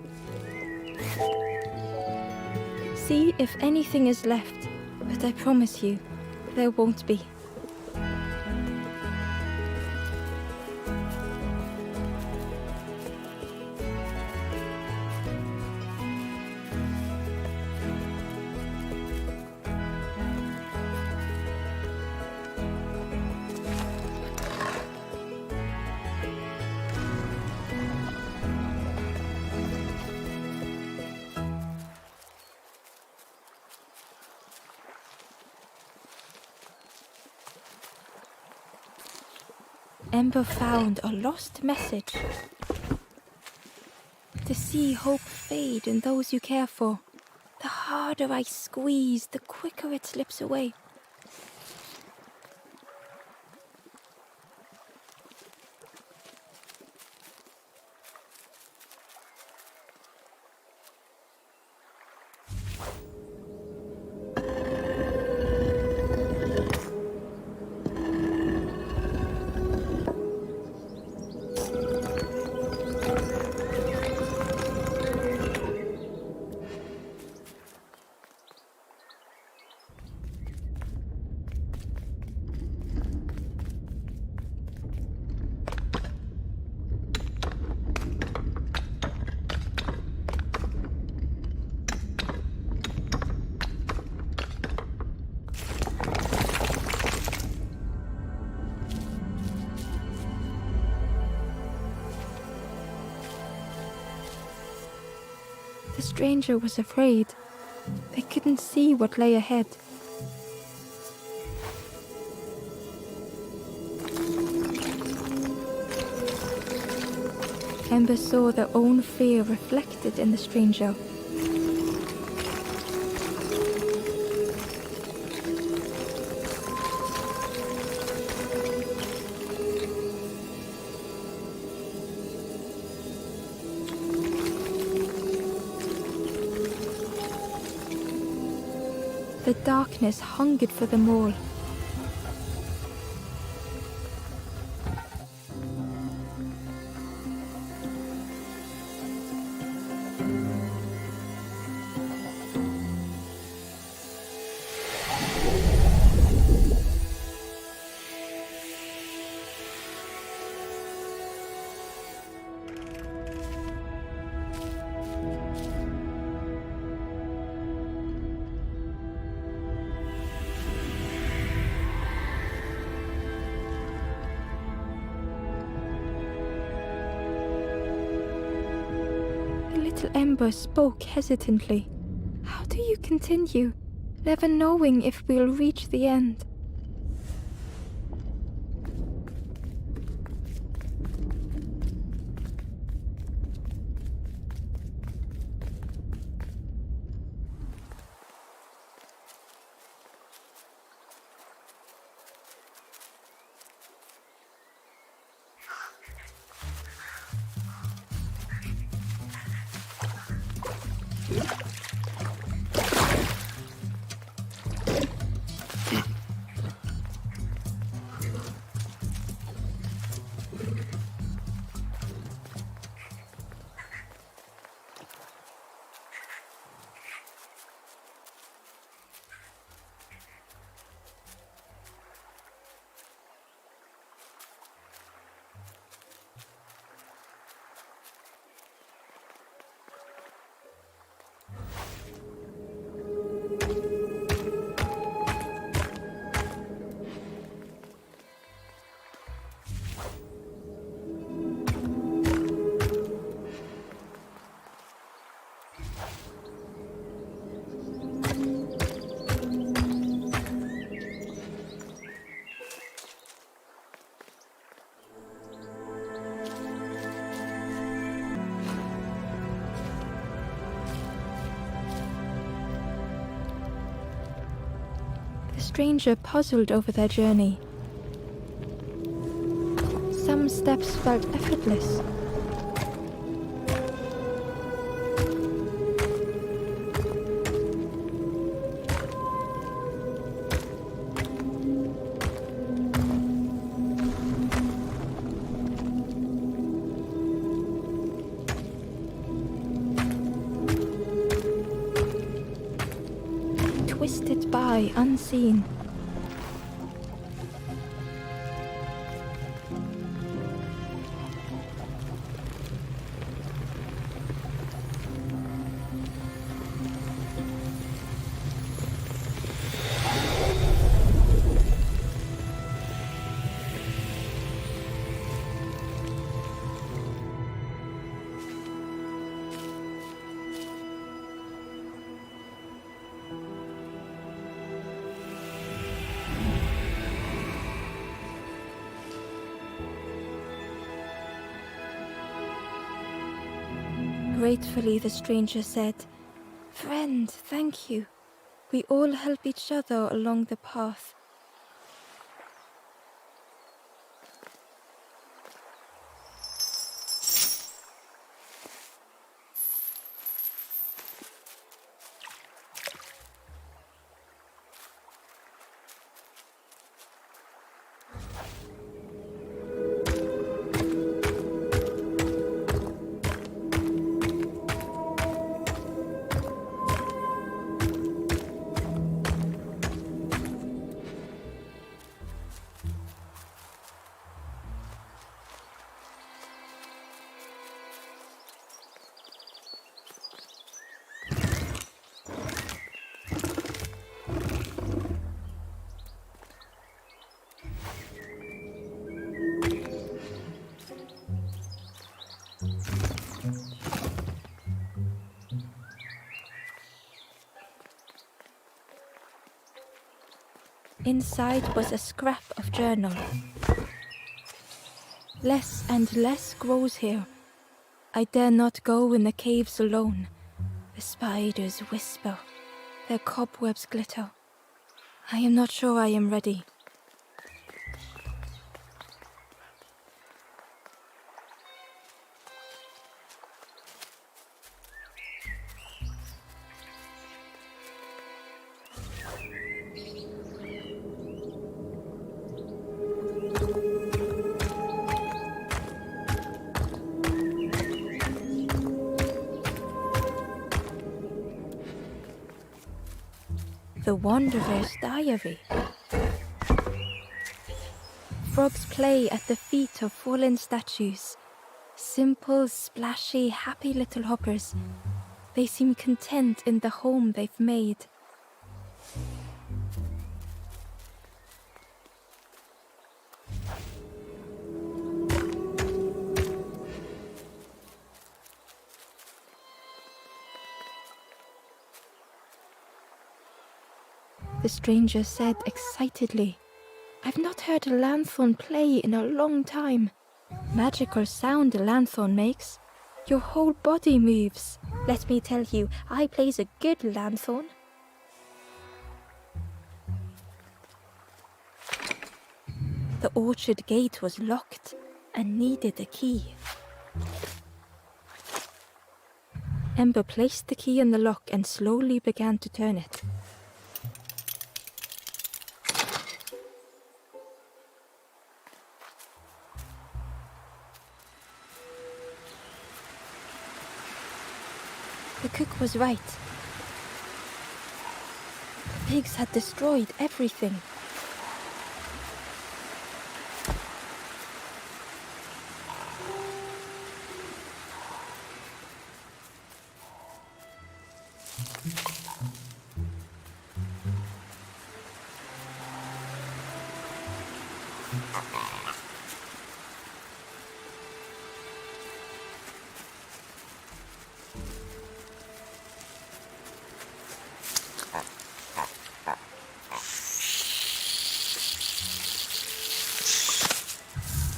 See if anything is left, but I promise you, there won't be." Ember found a lost message. To see hope fade in those you care for. The harder I squeeze, the quicker it slips away. The stranger was afraid. They couldn't see what lay ahead. Ember saw their own fear reflected in the stranger. The darkness hungered for them all. Little Ember spoke hesitantly. How do you continue, never knowing if we'll reach the end? The stranger puzzled over their journey. Some steps felt effortless. Twisted by unseen. Gratefully, the stranger said, "Friend, thank you. We all help each other along the path." Inside was a scrap of journal. Less and less grows here. I dare not go in the caves alone. The spiders whisper, their cobwebs glitter. I am not sure I am ready. The Wanderer's Diary. Frogs play at the feet of fallen statues. Simple, splashy, happy little hoppers. They seem content in the home they've made. The stranger said excitedly, "I've not heard a lanthorn play in a long time. Magical sound a lanthorn makes. Your whole body moves. Let me tell you, I plays a good lanthorn." The orchard gate was locked and needed a key. Ember placed the key in the lock and slowly began to turn it. The cook was right. The pigs had destroyed everything.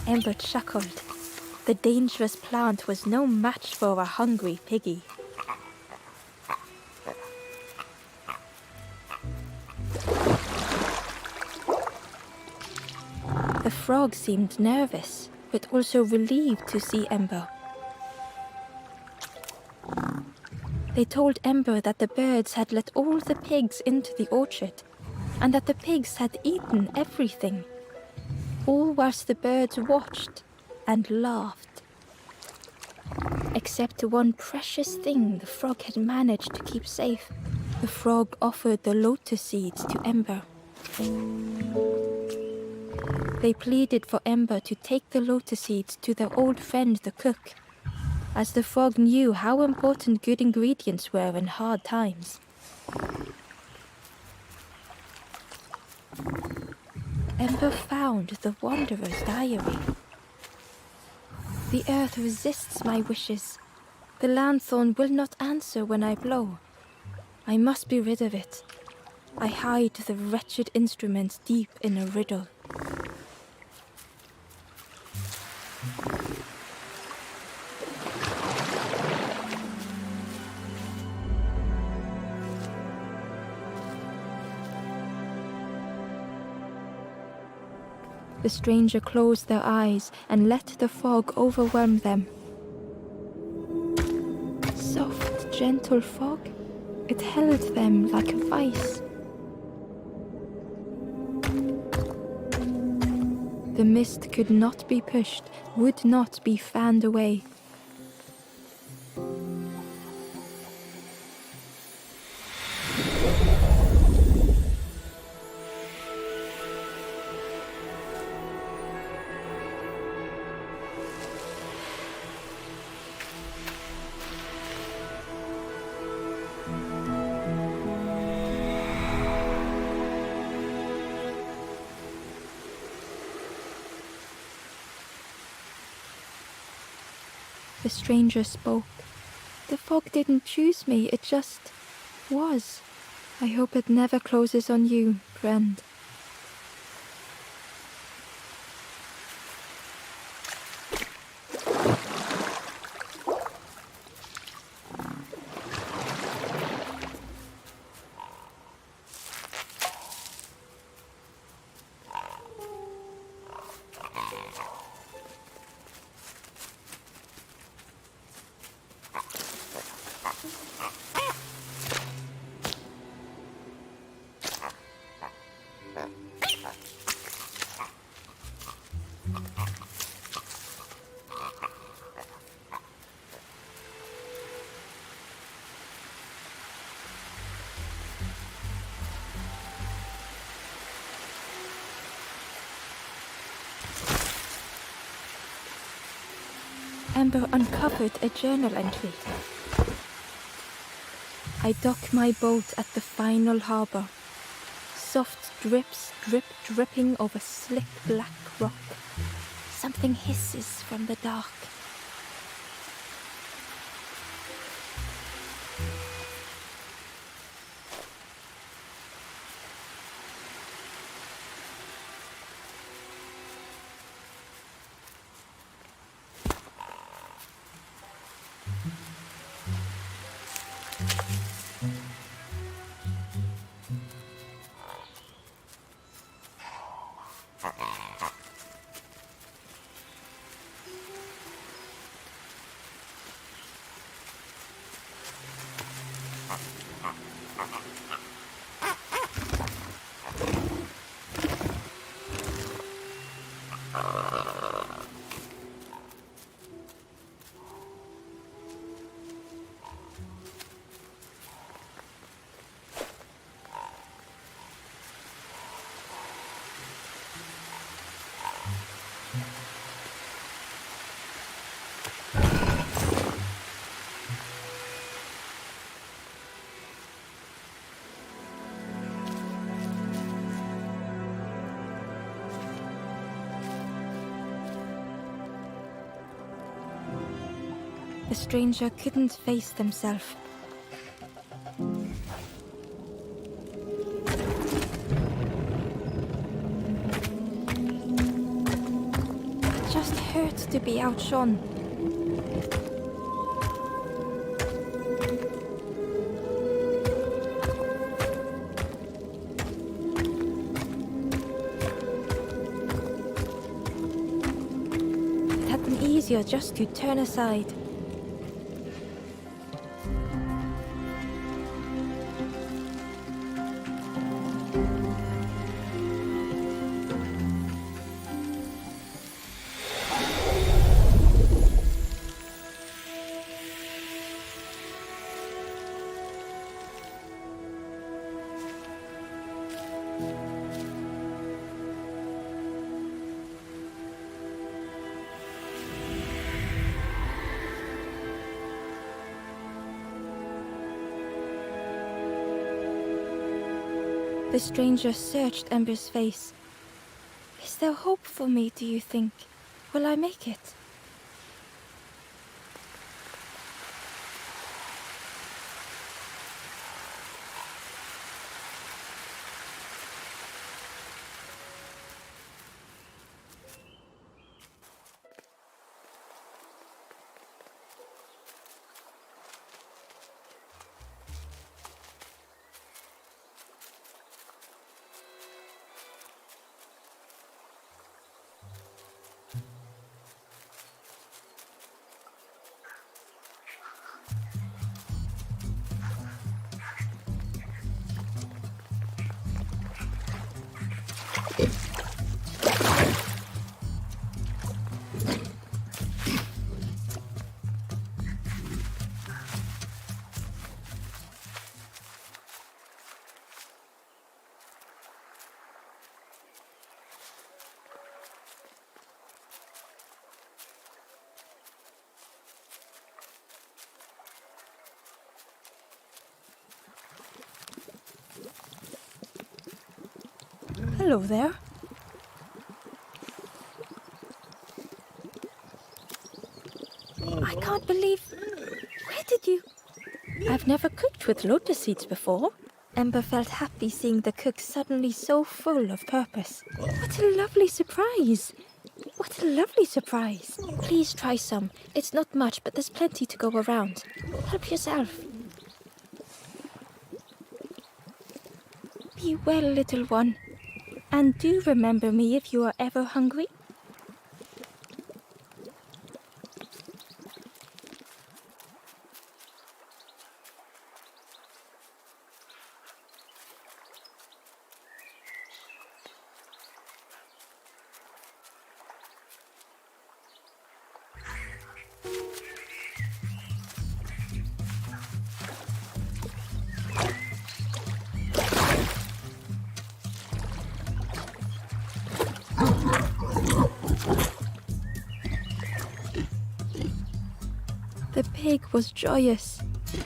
Ember chuckled. The dangerous plant was no match for a hungry piggy. The frog seemed nervous, but also relieved to see Ember. They told Ember that the birds had let all the pigs into the orchard, and that the pigs had eaten everything. All whilst the birds watched and laughed. Except one precious thing the frog had managed to keep safe. The frog offered the lotus seeds to Ember. They pleaded for Ember to take the lotus seeds to their old friend the cook, as the frog knew how important good ingredients were in hard times. Ember found the Wanderer's Diary. The earth resists my wishes. The lanthorn will not answer when I blow. I must be rid of it. I hide the wretched instrument deep in a riddle. The stranger closed their eyes and let the fog overwhelm them. Soft, gentle fog, it held them like a vice. The mist could not be pushed, would not be fanned away. The stranger spoke. The fog didn't choose me, it just was. I hope it never closes on you, friend. Amber uncovered a journal entry. I dock my boat at the final harbor. Soft drips dripping over slick black rock. Something hisses from the dark. The stranger couldn't face themselves. It just hurt to be outshone. It had been easier just to turn aside. The stranger searched Ember's face. Is there hope for me, do you think? Will I make it? Hello there. I can't believe... Where did you... I've never cooked with lotus seeds before. Ember felt happy seeing the cook suddenly so full of purpose. What a lovely surprise! What a lovely surprise! Please try some. It's not much, but there's plenty to go around. Help yourself. Be well, little one. And do remember me if you are ever hungry. The pig was joyous.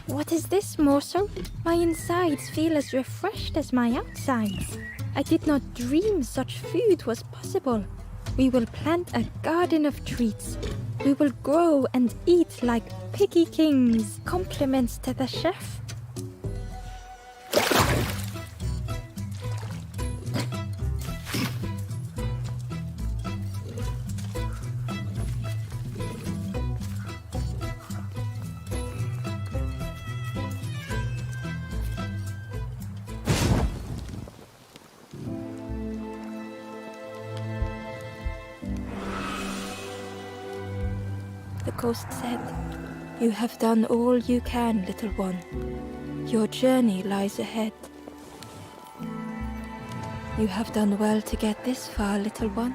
What is this morsel? My insides feel as refreshed as my outsides. I did not dream such food was possible. We will plant a garden of treats. We will grow and eat like piggy kings. Compliments to the chef. The ghost said, "You have done all you can, little one. Your journey lies ahead. You have done well to get this far, little one.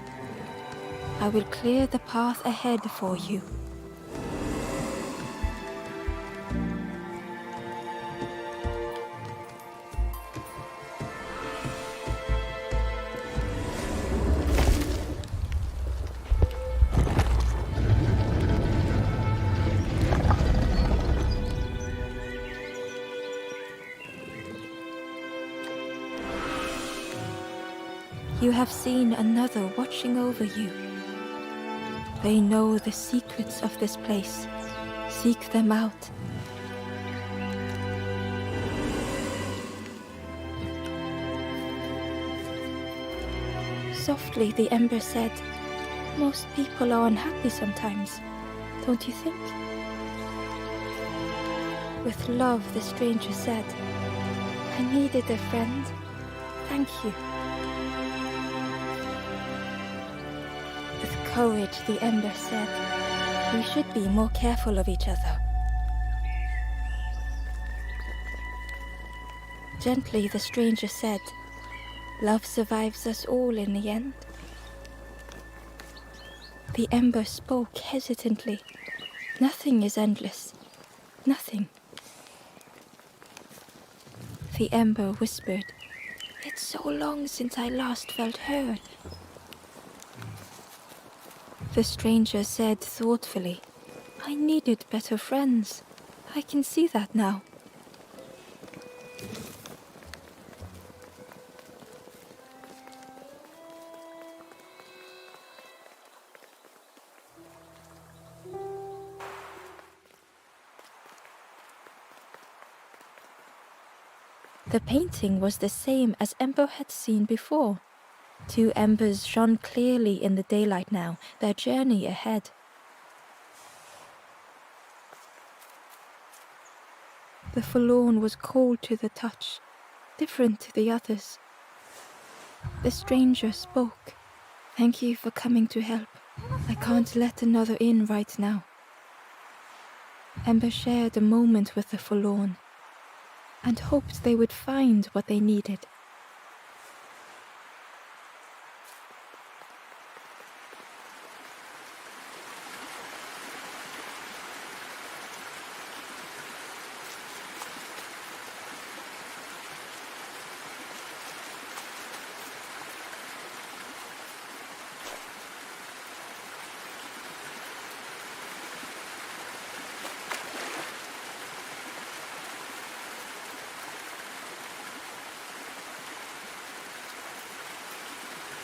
I will clear the path ahead for you." You have seen another watching over you. They know the secrets of this place. Seek them out. Softly, the ember said, "Most people are unhappy sometimes, don't you think?" With love, the stranger said, "I needed a friend. Thank you." With courage, the ember said, "We should be more careful of each other." Gently, the stranger said, "Love survives us all in the end." The ember spoke hesitantly. "Nothing is endless. Nothing." The ember whispered, "It's so long since I last felt heard." The stranger said thoughtfully, "I needed better friends. I can see that now." The painting was the same as Ember had seen before. Two embers shone clearly in the daylight now, their journey ahead. The forlorn was cold to the touch, different to the others. The stranger spoke. "Thank you for coming to help. I can't let another in right now." Ember shared a moment with the forlorn and hoped they would find what they needed.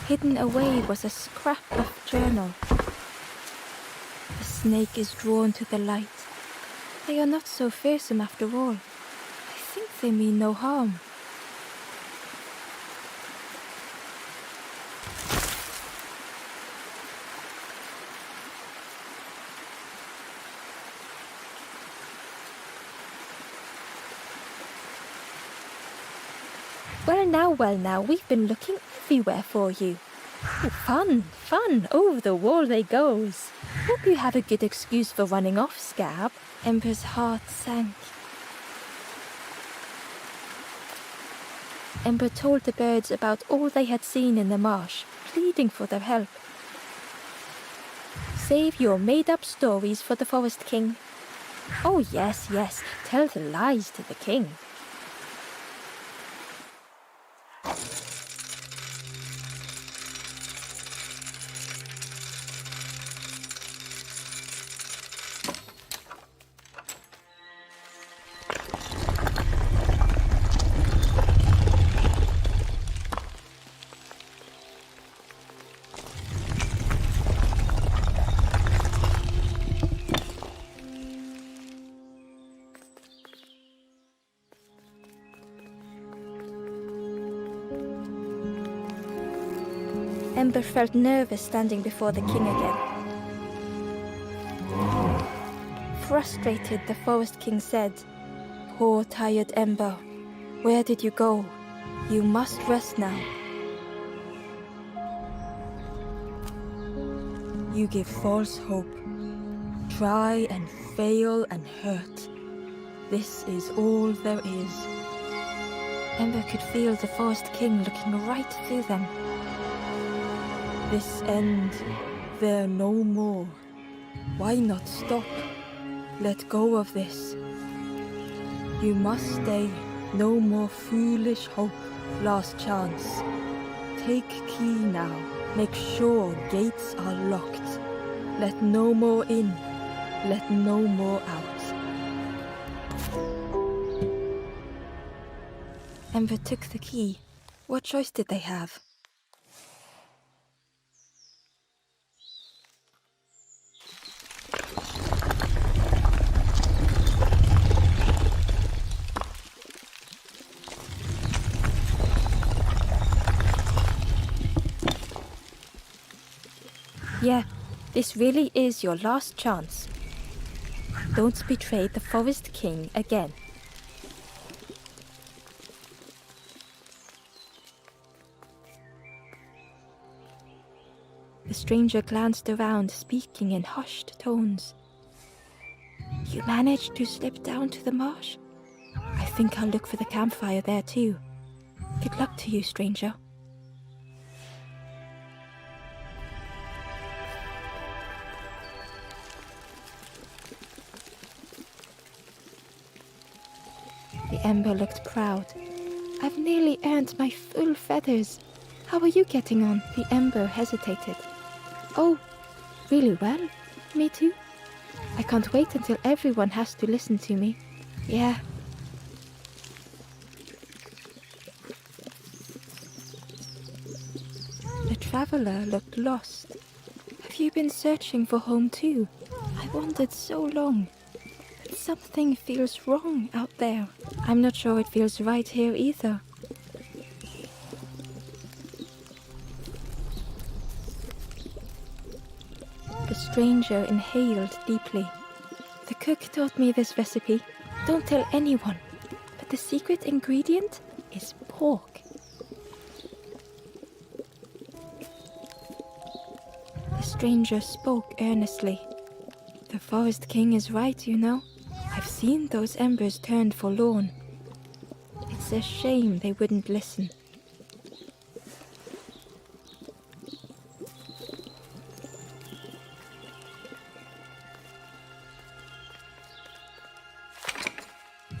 Hidden away was a scrap of journal. The snake is drawn to the light. They are not so fearsome after all. I think they mean no harm. Well now, we've been looking everywhere for you. Fun, over the wall they goes. Hope you have a good excuse for running off, Scab. Ember's heart sank. Ember told the birds about all they had seen in the marsh, pleading for their help. Save your made-up stories for the Forest King. Oh yes, tell the lies to the king. Ember felt nervous standing before the king again. Frustrated, the Forest King said, "Poor tired Ember, where did you go? You must rest now. You give false hope. Try and fail and hurt. This is all there is." Ember could feel the Forest King looking right through them. "This end, there no more. Why not stop? Let go of this. You must stay. No more foolish hope. Last chance. Take key now. Make sure gates are locked. Let no more in. Let no more out." Ember took the key. What choice did they have? Yeah, this really is your last chance. Don't betray the Forest King again. The stranger glanced around, speaking in hushed tones. "You managed to slip down to the marsh? I think I'll look for the campfire there too. Good luck to you, stranger." The Ember looked proud. "I've nearly earned my full feathers. How are you getting on?" The Ember hesitated. "Oh, really well. Me too. I can't wait until everyone has to listen to me. Yeah." The traveler looked lost. "Have you been searching for home too? I wandered so long. But something feels wrong out there. I'm not sure it feels right here either." The stranger inhaled deeply. "The cook taught me this recipe. Don't tell anyone. But the secret ingredient is pork." The stranger spoke earnestly. "The Forest King is right, you know. I've seen those embers turned forlorn. It's a shame they wouldn't listen."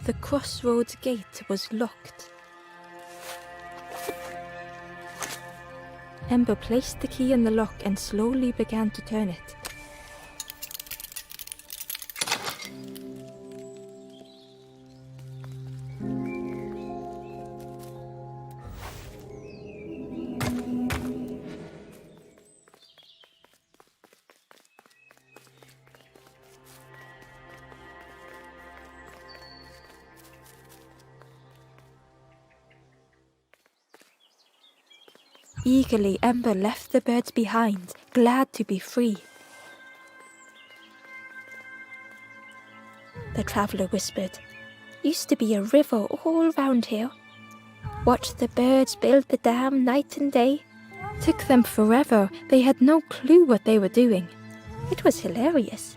The crossroads gate was locked. Ember placed the key in the lock and slowly began to turn it. Eagerly, Ember left the birds behind, glad to be free. The traveler whispered, "Used to be a river all round here. Watched the birds build the dam night and day. Took them forever. They had no clue what they were doing. It was hilarious."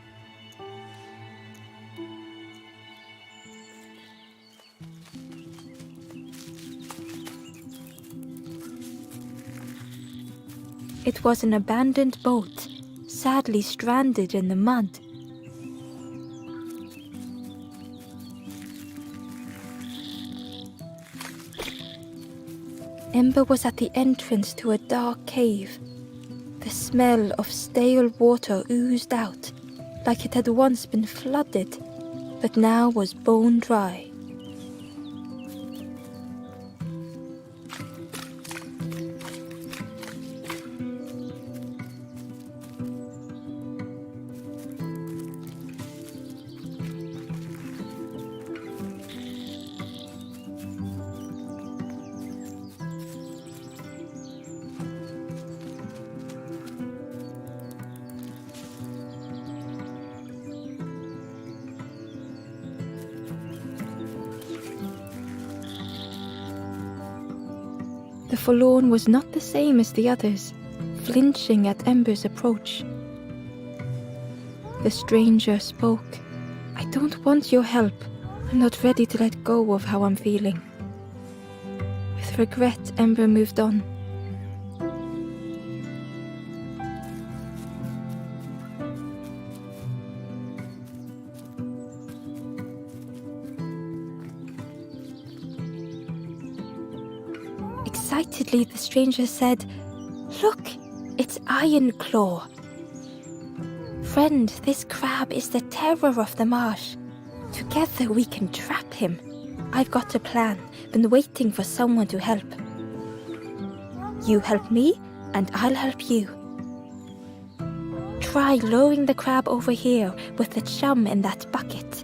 It was an abandoned boat, sadly stranded in the mud. Ember was at the entrance to a dark cave. The smell of stale water oozed out, like it had once been flooded, but now was bone dry. The forlorn was not the same as the others, flinching at Ember's approach. The stranger spoke. "I don't want your help. I'm not ready to let go of how I'm feeling." With regret, Ember moved on. Excitedly, the stranger said, "Look, it's Iron Claw. Friend, this crab is the terror of the marsh. Together we can trap him. I've got a plan, been waiting for someone to help. You help me, and I'll help you. Try lowering the crab over here with the chum in that bucket."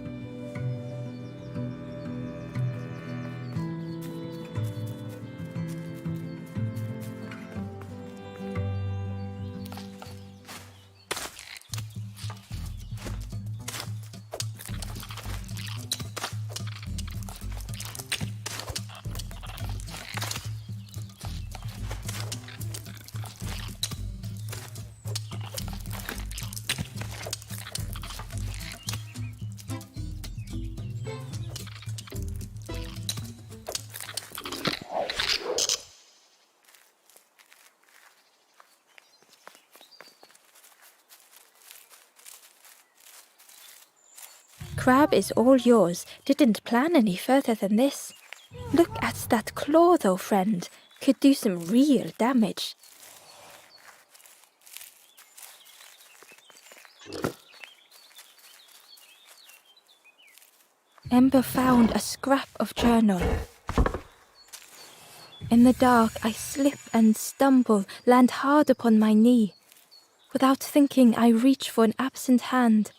Crab is all yours. Didn't plan any further than this. Look at that claw though, friend. Could do some real damage. Ember found a scrap of journal. In the dark, I slip and stumble, land hard upon my knee. Without thinking, I reach for an absent hand.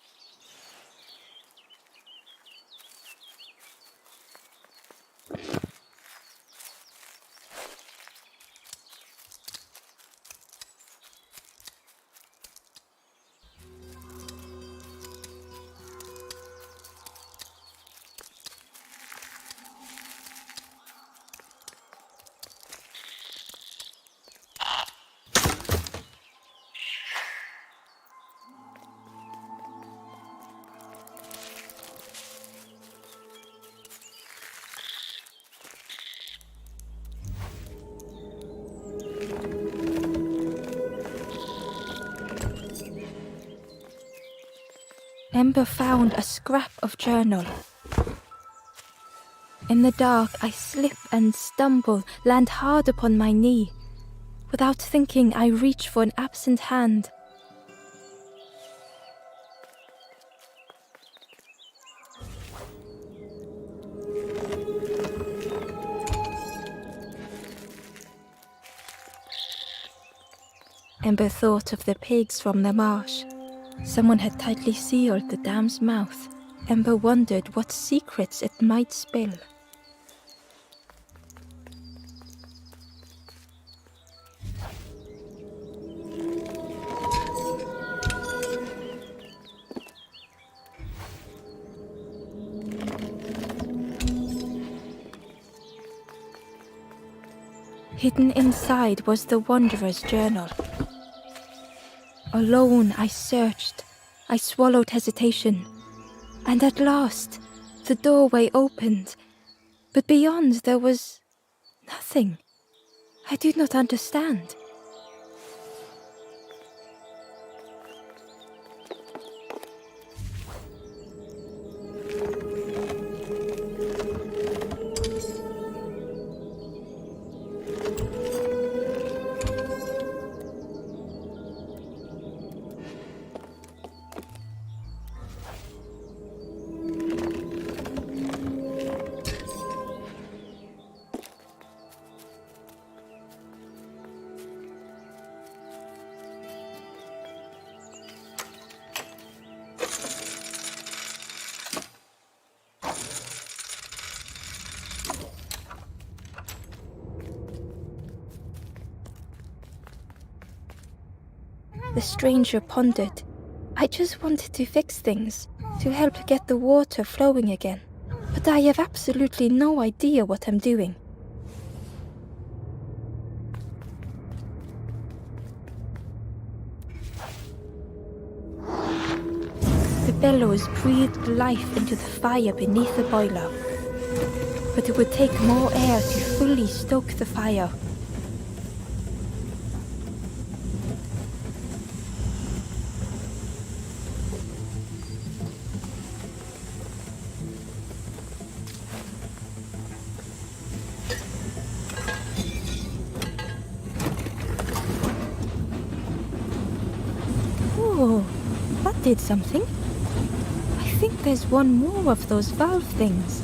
Ember found a scrap of journal. In the dark, I slip and stumble, land hard upon my knee. Without thinking, I reach for an absent hand. Ember thought of the pigs from the marsh. Someone had tightly sealed the dam's mouth. Ember wondered what secrets it might spill. Hidden inside was the Wanderer's journal. Alone, I searched. I swallowed hesitation. And at last, the doorway opened. But beyond, there was nothing. I did not understand. The stranger pondered. I just wanted to fix things, to help get the water flowing again. But I have absolutely no idea what I'm doing. bellows breathed life into the fire beneath the boiler. But it would take more air to fully stoke the fire. Oh, that did something. I think there's one more of those valve things.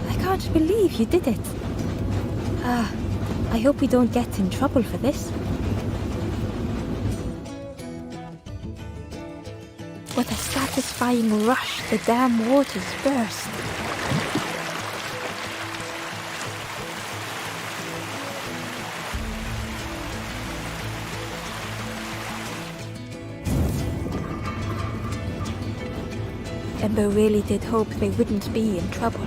I can't believe you did it. I hope we don't get in trouble for this. With a satisfying rush, the dam waters burst. Ember really did hope they wouldn't be in trouble.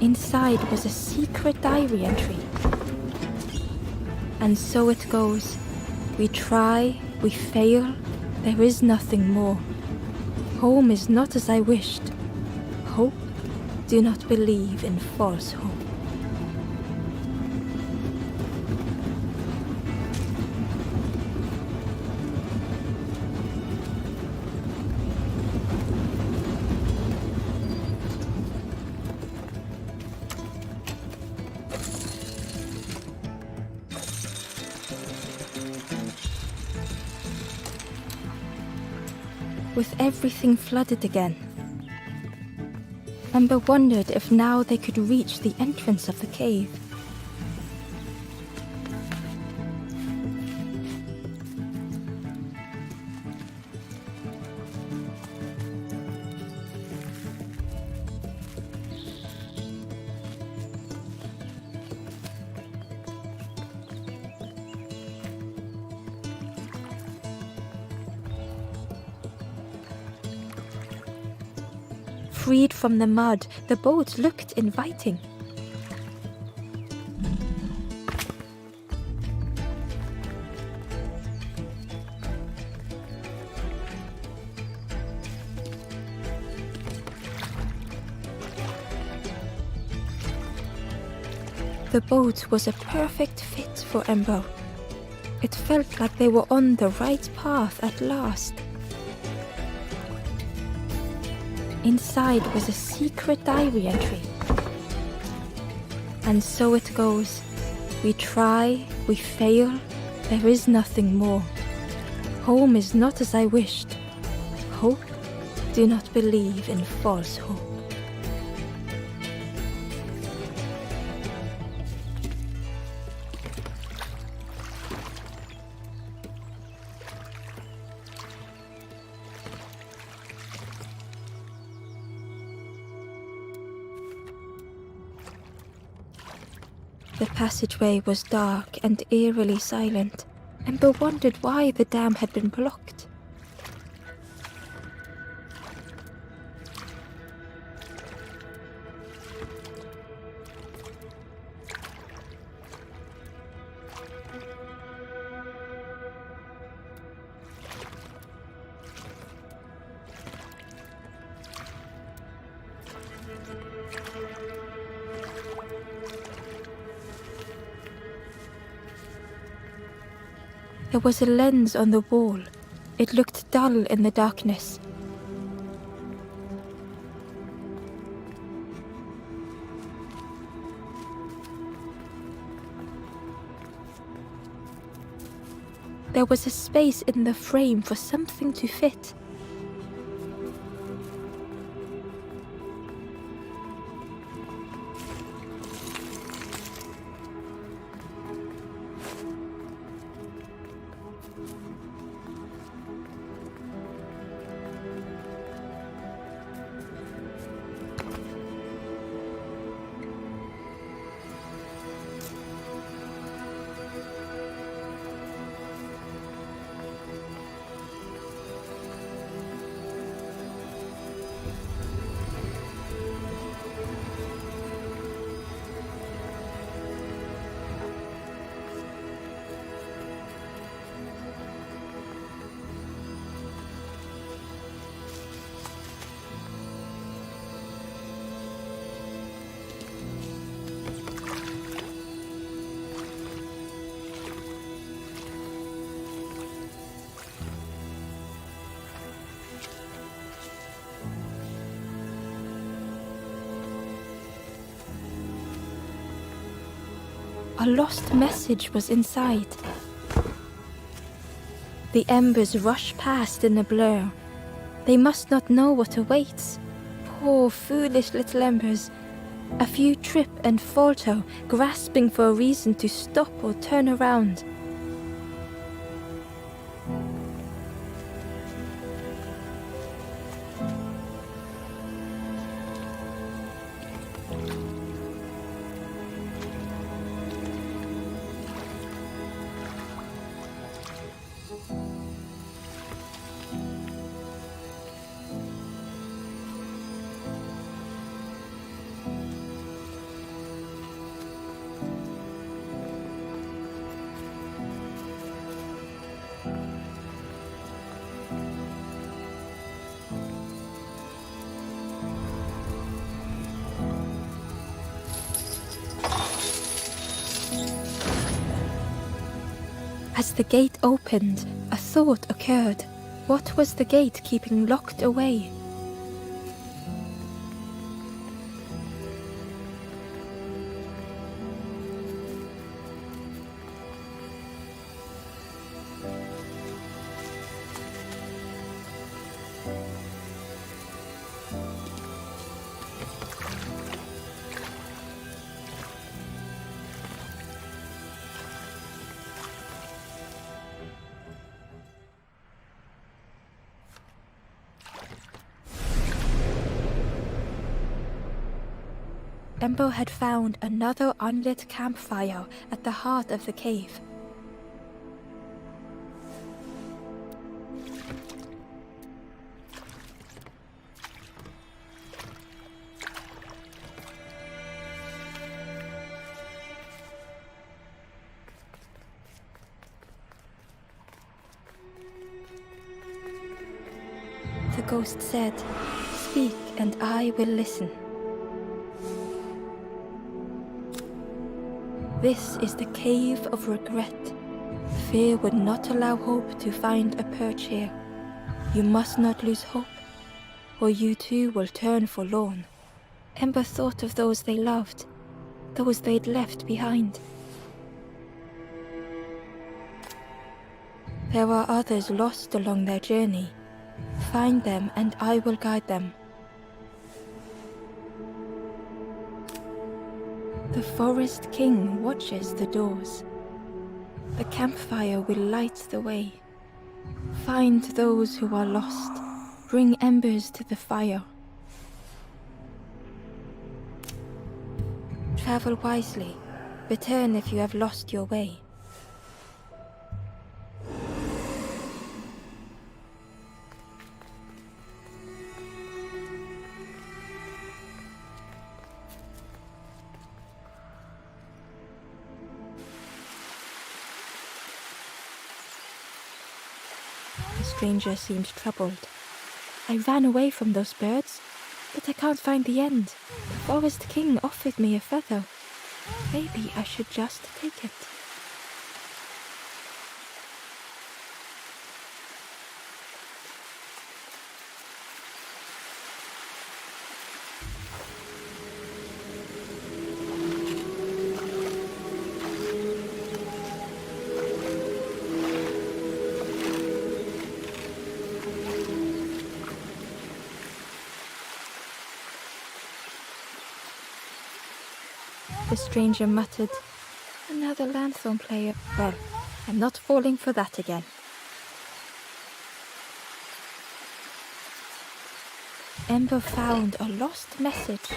Inside was a secret diary entry. And so it goes. We try, we fail, there is nothing more. Home is not as I wished. Hope, do not believe in false hope. With everything flooded again, Ember wondered if now they could reach the entrance of the cave. Freed from the mud, the boat looked inviting. The boat was a perfect fit for Ember. It felt like they were on the right path at last. Inside was a secret diary entry. And so it goes. We try, we fail, there is nothing more. Home is not as I wished. Hope, do not believe in false hope. The passageway was dark and eerily silent. Ember wondered why the dam had been blocked. There was a lens on the wall. It looked dull in the darkness. There was a space in the frame for something to fit. A lost message was inside. The embers rush past in a blur. They must not know what awaits. Poor, foolish little embers. A few trip and falter, grasping for a reason to stop or turn around. As the gate opened, a thought occurred. What was the gate keeping locked away? Ember had found another unlit campfire at the heart of the cave. The ghost said, "Speak and I will listen." This is the cave of regret. Fear would not allow hope to find a perch here. You must not lose hope, or you too will turn forlorn. Ember thought of those they loved, those they'd left behind. There are others lost along their journey. Find them and I will guide them. The Forest King watches the doors. The campfire will light the way. Find those who are lost. Bring embers to the fire. Travel wisely. Return if you have lost your way. The stranger seemed troubled. I ran away from those birds, but I can't find the end. The Forest King offered me a feather. Maybe I should just take it. The stranger muttered, "Another lanthorn player. Well, I'm not falling for that again." Ember found a lost message.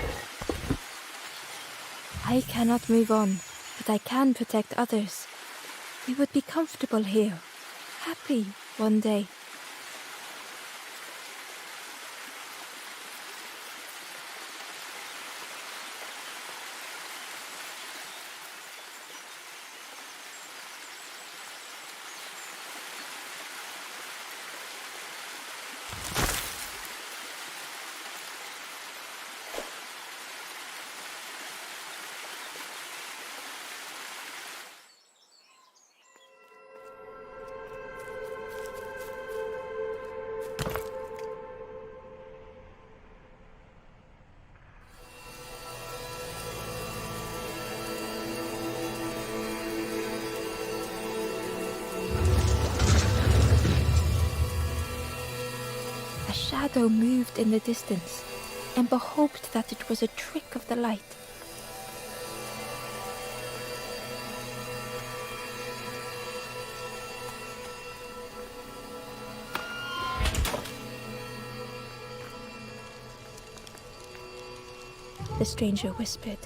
"I cannot move on, but I can protect others. We would be comfortable here, happy one day." A shadow moved in the distance. Ember hoped that it was a trick of the light. The stranger whispered,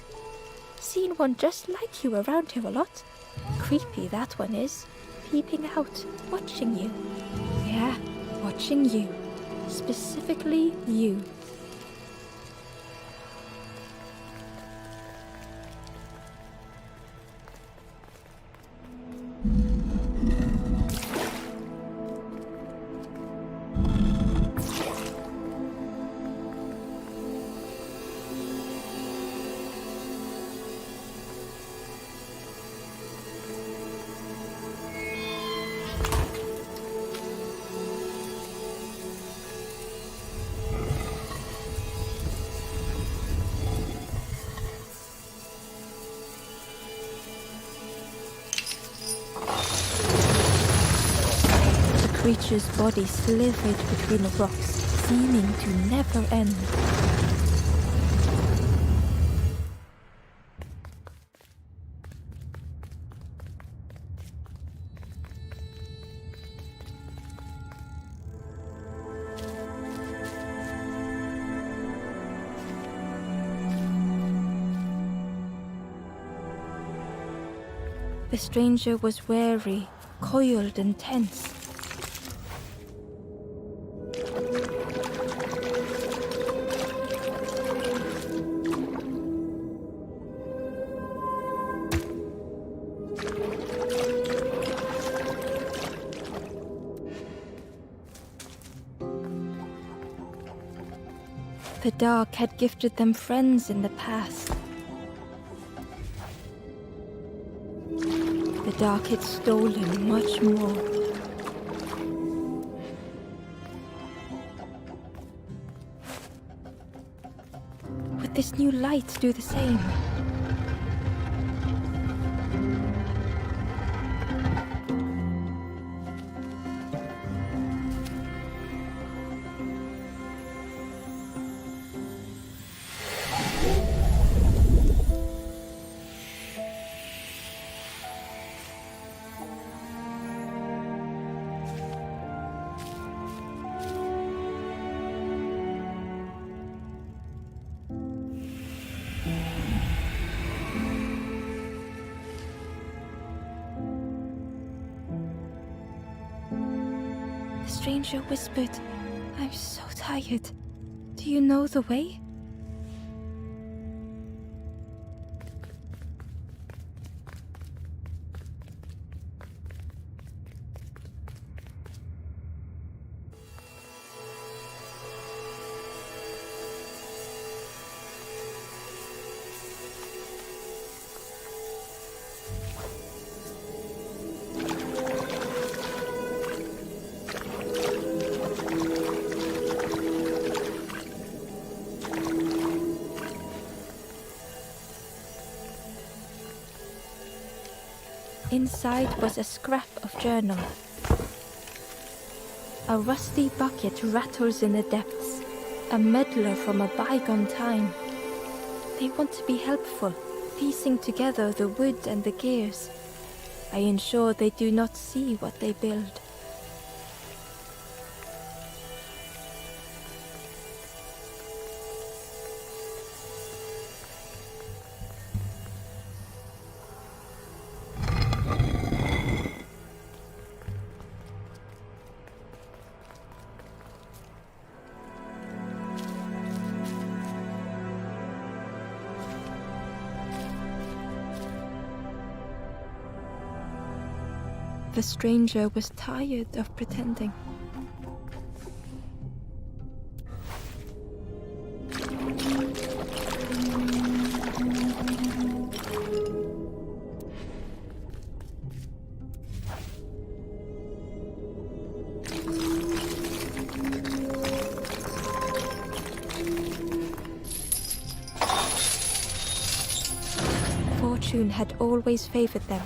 "Seen one just like you around here a lot. Creepy that one is, peeping out, watching you." "Yeah, watching you. Specifically you." The creature's body slithered between the rocks, seeming to never end. The stranger was wary, coiled and tense. The dark had gifted them friends in the past. The dark had stolen much more. Would this new light do the same? The stranger whispered, "I'm so tired. Do you know the way?" Inside was a scrap of journal. A rusty bucket rattles in the depths, a meddler from a bygone time. They want to be helpful, piecing together the wood and the gears, I ensure they do not see what they build. The stranger was tired of pretending. Fortune had always favored them.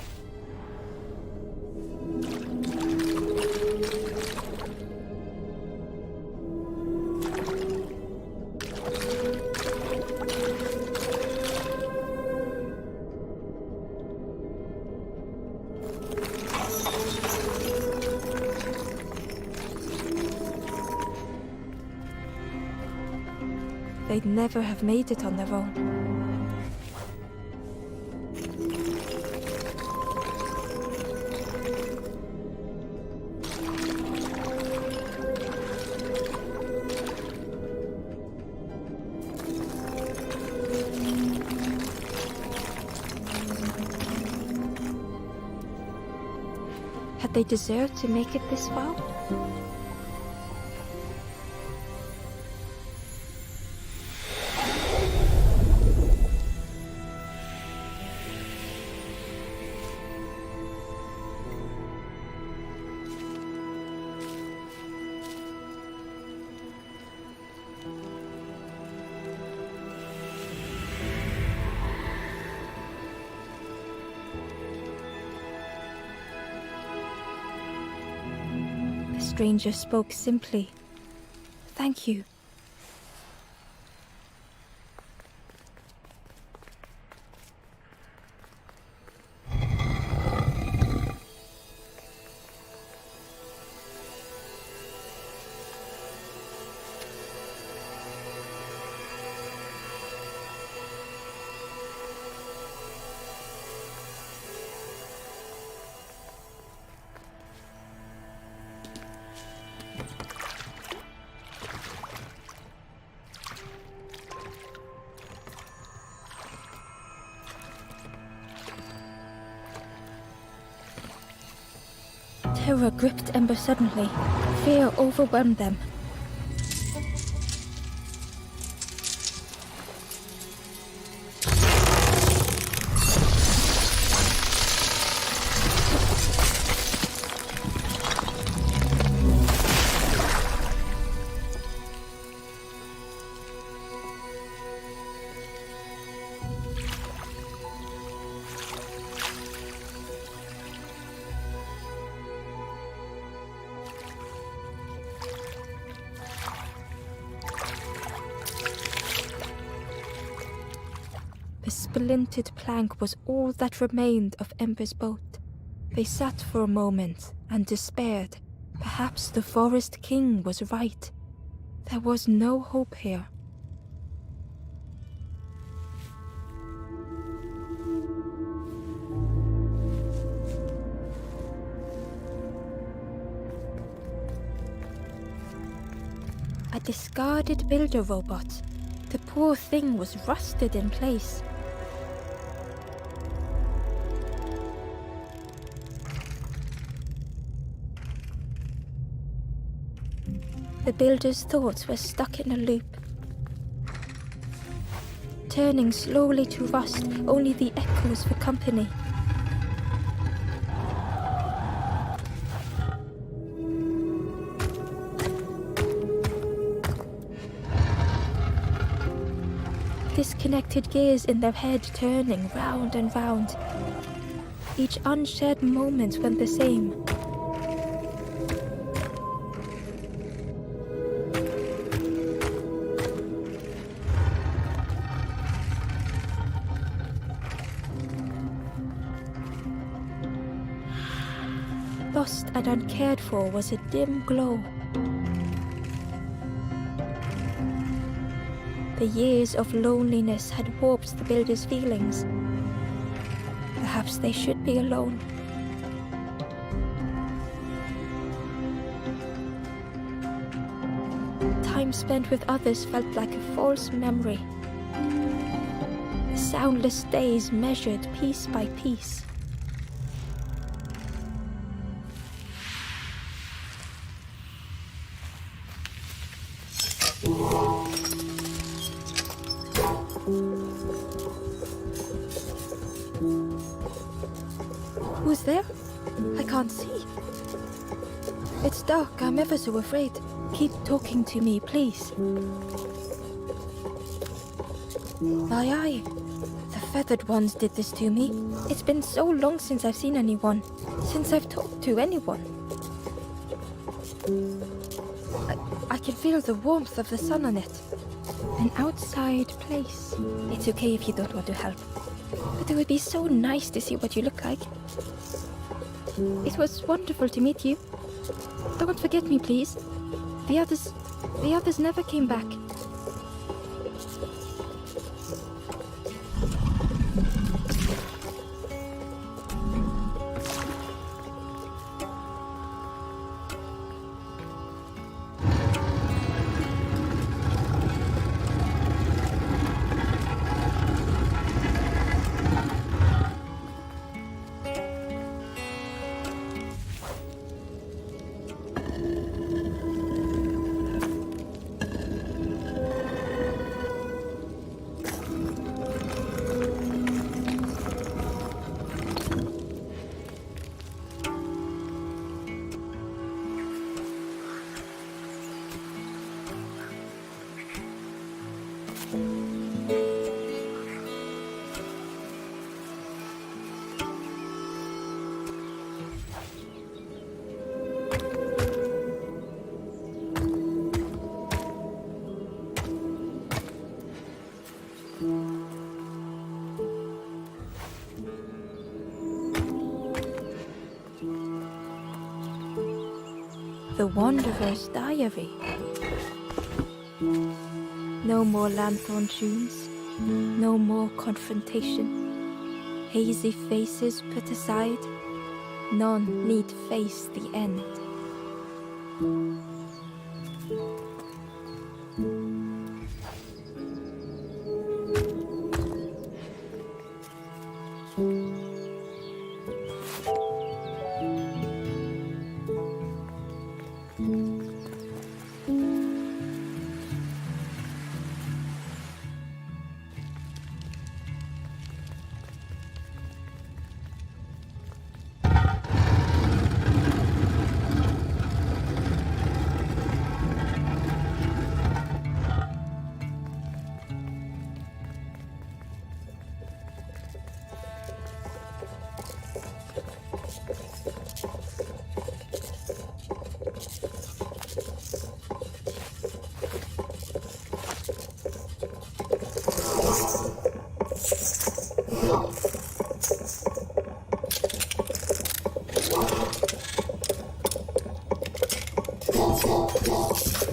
They'd never have made it on their own. Had they deserved to make it this far? The stranger spoke simply. "Thank you." Terror gripped Ember suddenly. Fear overwhelmed them. The splintered plank was all that remained of Ember's boat. They sat for a moment and despaired. Perhaps the Forest King was right. There was no hope here. A discarded builder robot. The poor thing was rusted in place. The builder's thoughts were stuck in a loop, turning slowly to rust, only the echoes for company. Disconnected gears in their head turning round and round. Each unshared moment went the same. lost and uncared for was a dim glow. The years of loneliness had warped the builder's feelings. Perhaps they should be alone. Time spent with others felt like a false memory. The soundless days measured piece by piece. Who's there? I can't see. It's dark, I'm ever so afraid. Keep talking to me, please. Aye. The feathered ones did this to me. It's been so long since I've seen anyone. Since I've talked to anyone. I can feel the warmth of the sun on it. An outside place. It's okay if you don't want to help. But it would be so nice to see what you look like. It was wonderful to meet you. Don't forget me, please. The others never came back. The Wanderer's Diary. No more lanthorn tunes, no more confrontation. Hazy faces put aside, none need face the end.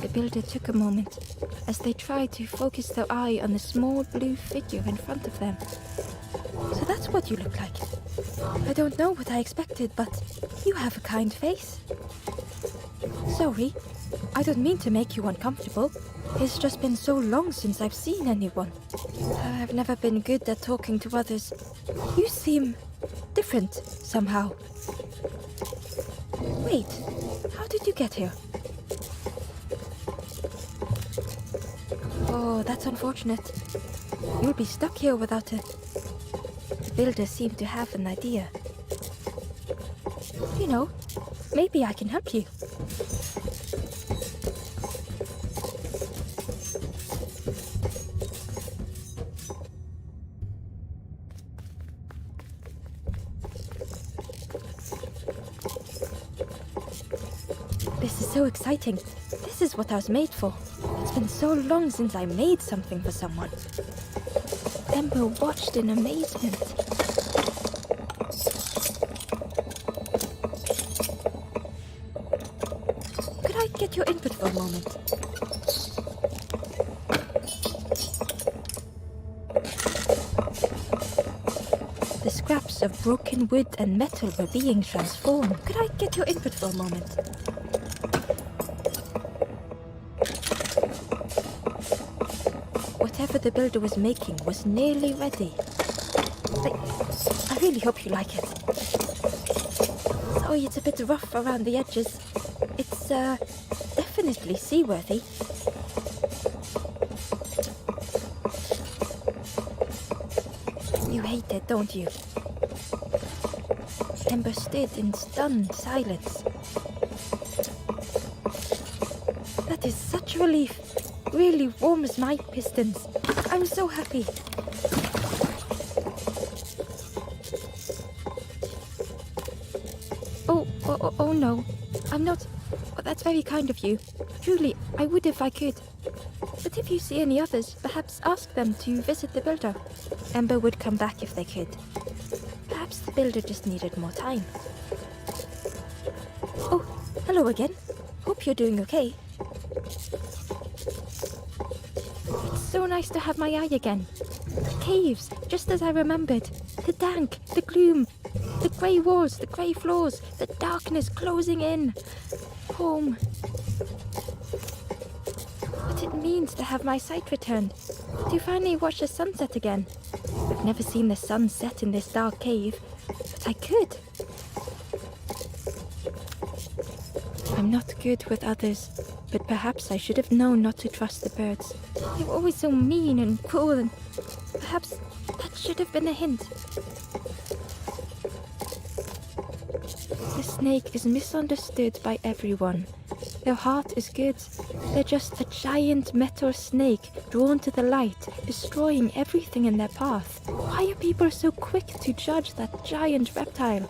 The builder took a moment as they tried to focus their eye on the small blue figure in front of them. So that's what you look like. I don't know what I expected, but you have a kind face. Sorry, I don't mean to make you uncomfortable. It's just been so long since I've seen anyone. I've never been good at talking to others. You seem different somehow. Wait, how did you get here? Oh, that's unfortunate. You'll be stuck here without it. The builder seemed to have an idea. You know, maybe I can help you. This is so exciting. This is what I was made for. It's been so long since I made something for someone. Ember watched in amazement. get your input for a moment? The scraps of broken wood and metal were being transformed. Could I get your input for a moment? Whatever the builder was making was nearly ready. I really hope you like it. Sorry, it's a bit rough around the edges. It's, definitely seaworthy. You hate it, don't you? Ember stood in stunned silence. That is such relief. Really warms my pistons. I'm so happy. Oh no. I'm not... Oh, that's very kind of you. Truly, I would if I could. But if you see any others, perhaps ask them to visit the builder. Ember would come back if they could. Perhaps the builder just needed more time. Oh, hello again. Hope you're doing okay. It's so nice to have my eye again. The caves, just as I remembered. The dank, the gloom, the grey walls, the grey floors, the darkness closing in. Home. What it means to have my sight returned. To finally watch the sunset again. I've never seen the sun set in this dark cave, but I could. I'm not good with others, but perhaps I should have known not to trust the birds. They were always so mean and cruel, and perhaps that should have been a hint. The snake is misunderstood by everyone. Their heart is good. They're just a giant metal snake drawn to the light, destroying everything in their path. Why are people so quick to judge that giant reptile?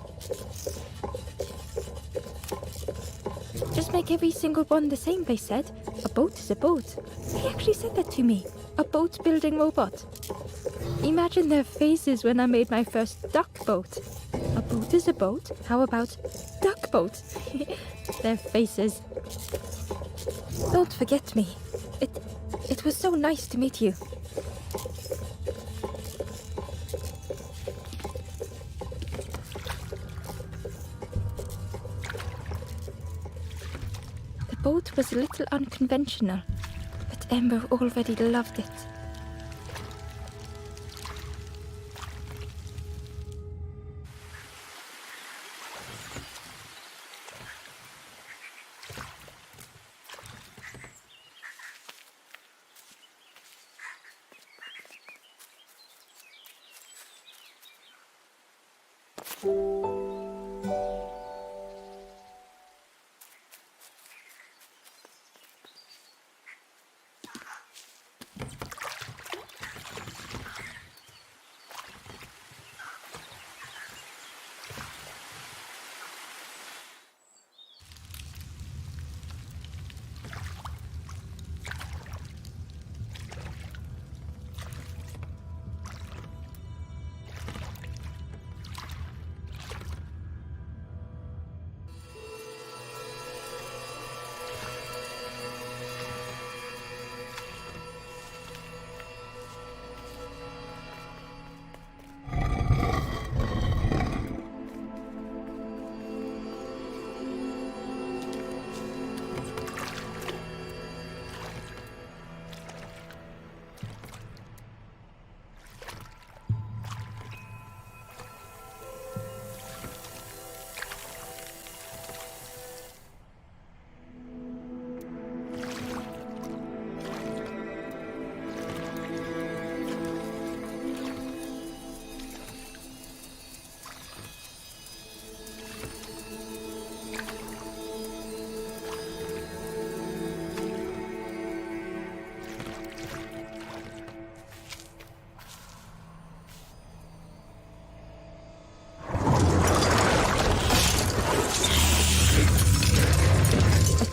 Just make every single one the same, they said. A boat is a boat. They actually said that to me. A boat-building robot. Imagine their faces when I made my first duck boat. A boat is a boat. How about duck boat? Their faces. Don't forget me. It was so nice to meet you. The boat was a little unconventional, but Ember already loved it.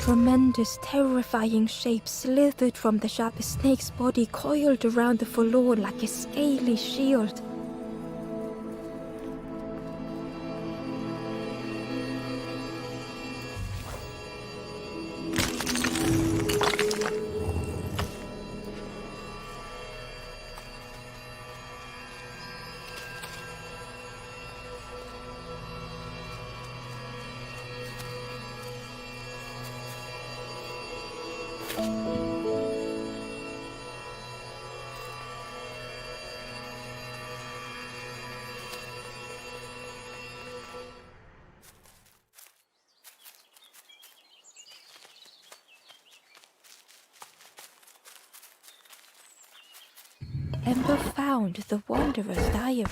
Tremendous, terrifying shape slithered from the shaft. The snake's body coiled around the forlorn like a scaly shield. Ember found the Wanderer's diary.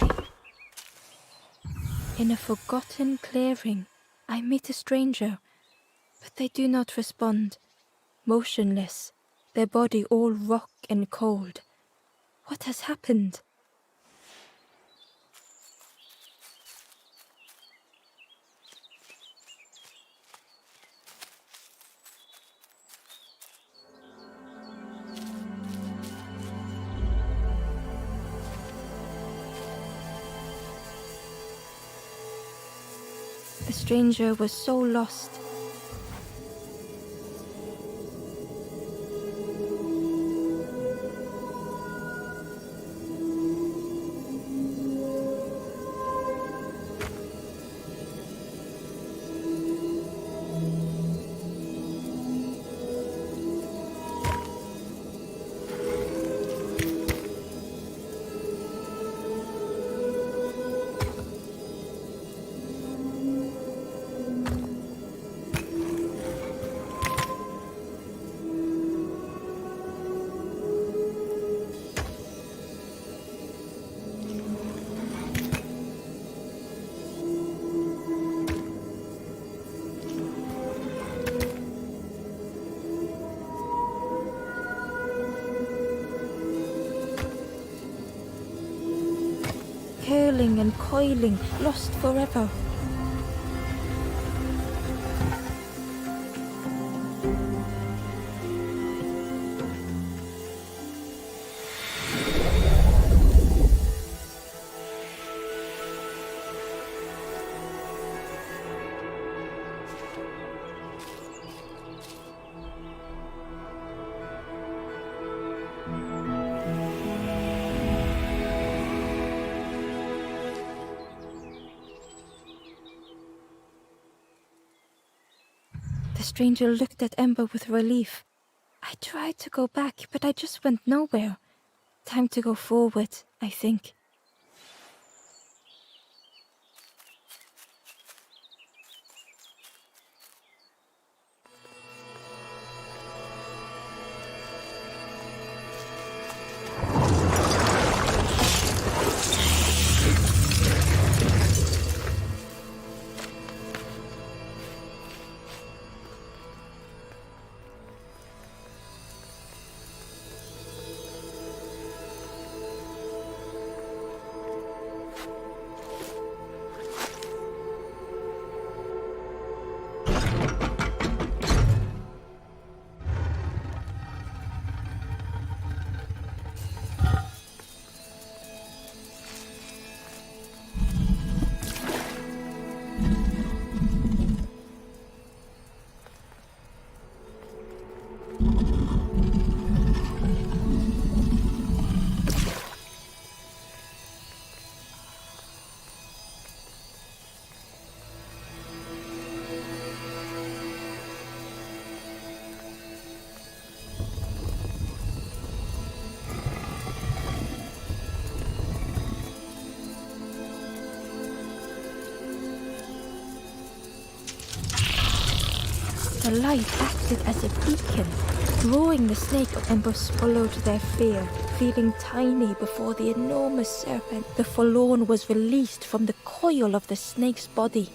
In a forgotten clearing, I meet a stranger, but they do not respond. Motionless, their body all rock and cold. What has happened? The stranger was so lost. Curling and coiling, lost forever. The stranger looked at Ember with relief. I tried to go back, but I just went nowhere. Time to go forward, I think. The light acted as a beacon, drawing the snake. Ember swallowed their fear, feeling tiny before the enormous serpent. The forlorn was released from the coil of the snake's body.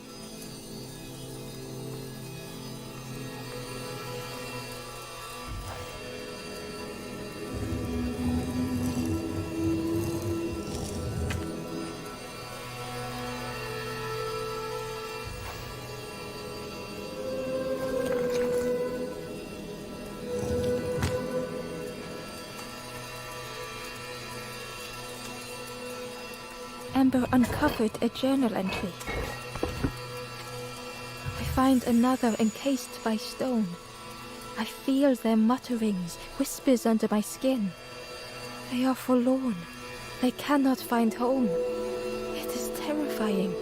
Ember uncovered a journal entry. I find another encased by stone. I feel their mutterings, whispers under my skin. They are forlorn. They cannot find home. It is terrifying.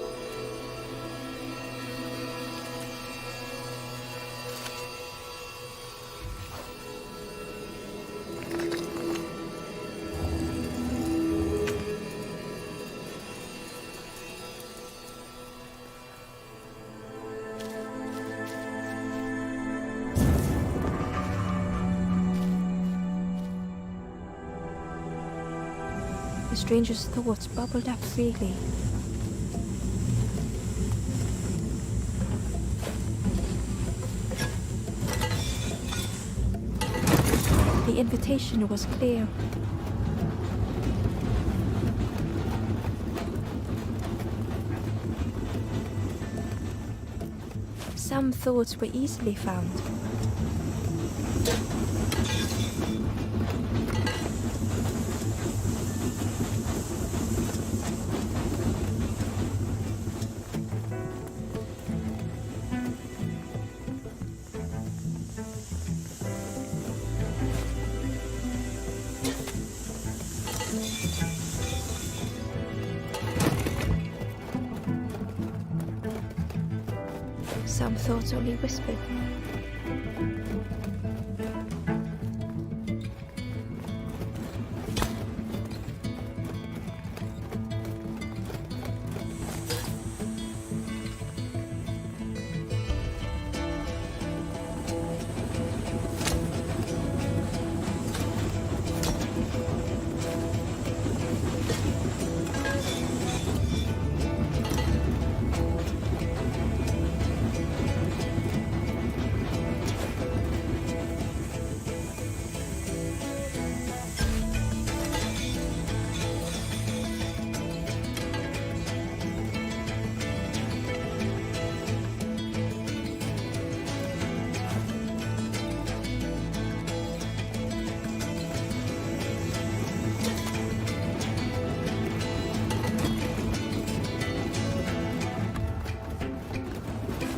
The stranger's thoughts bubbled up freely. The invitation was clear. Some thoughts were easily found. Some thoughts only whispered.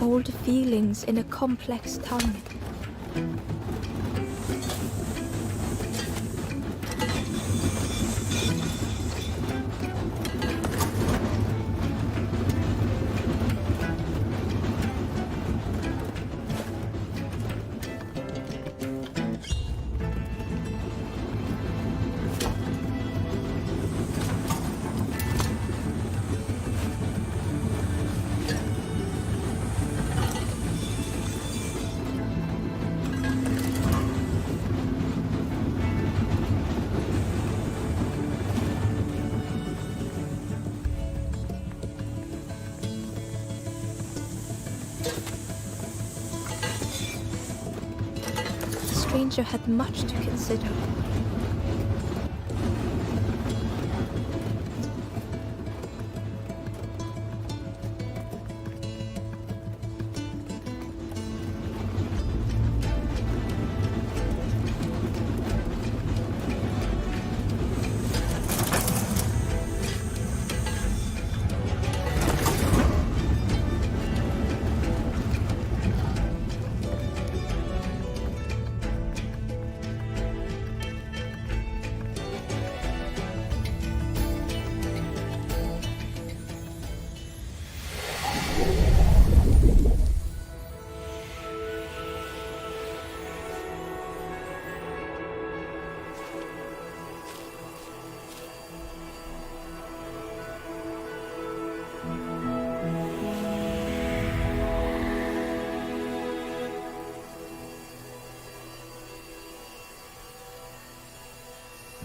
Old feelings in a complex tongue. The stranger had much to consider.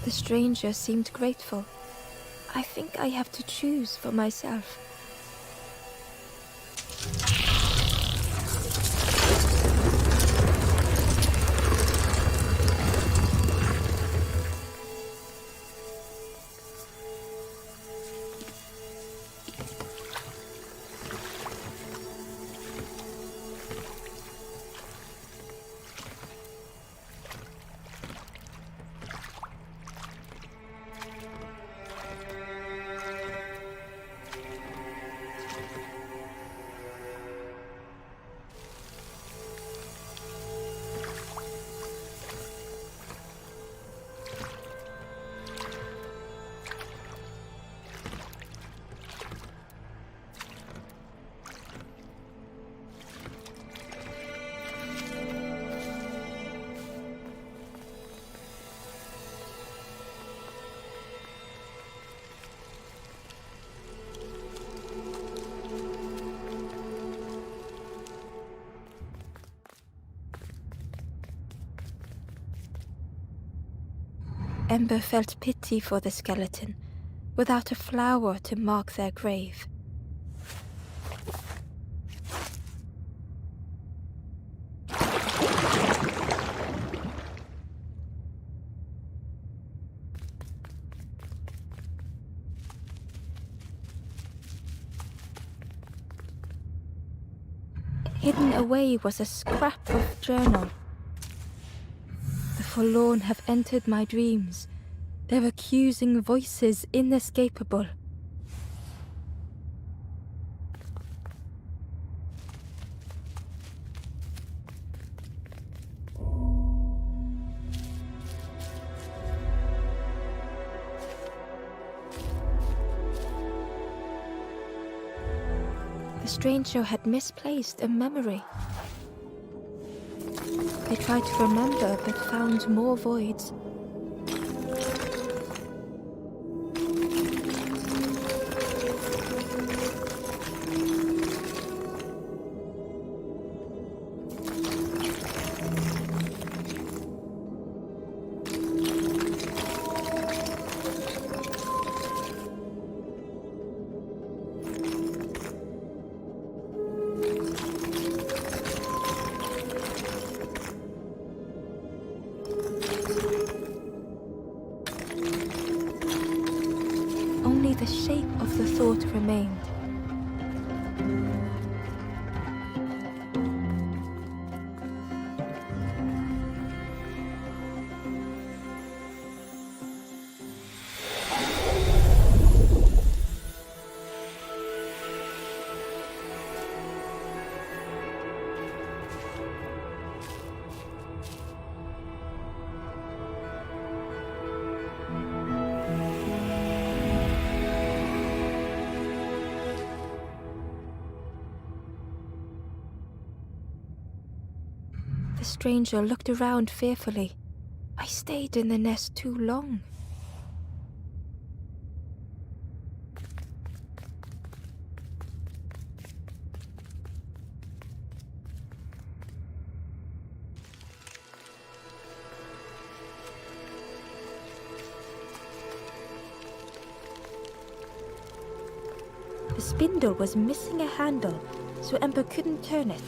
The stranger seemed grateful. I think I have to choose for myself. Ember felt pity for the skeleton. without a flower to mark their grave. Hidden away was a scrap of journal. The forlorn have entered my dreams, their accusing voices inescapable. The stranger had misplaced a memory. They tried to remember but found more voids. Only the shape of the thought remained. The stranger looked around fearfully. I stayed in the nest too long. The spindle was missing a handle, so Ember couldn't turn it.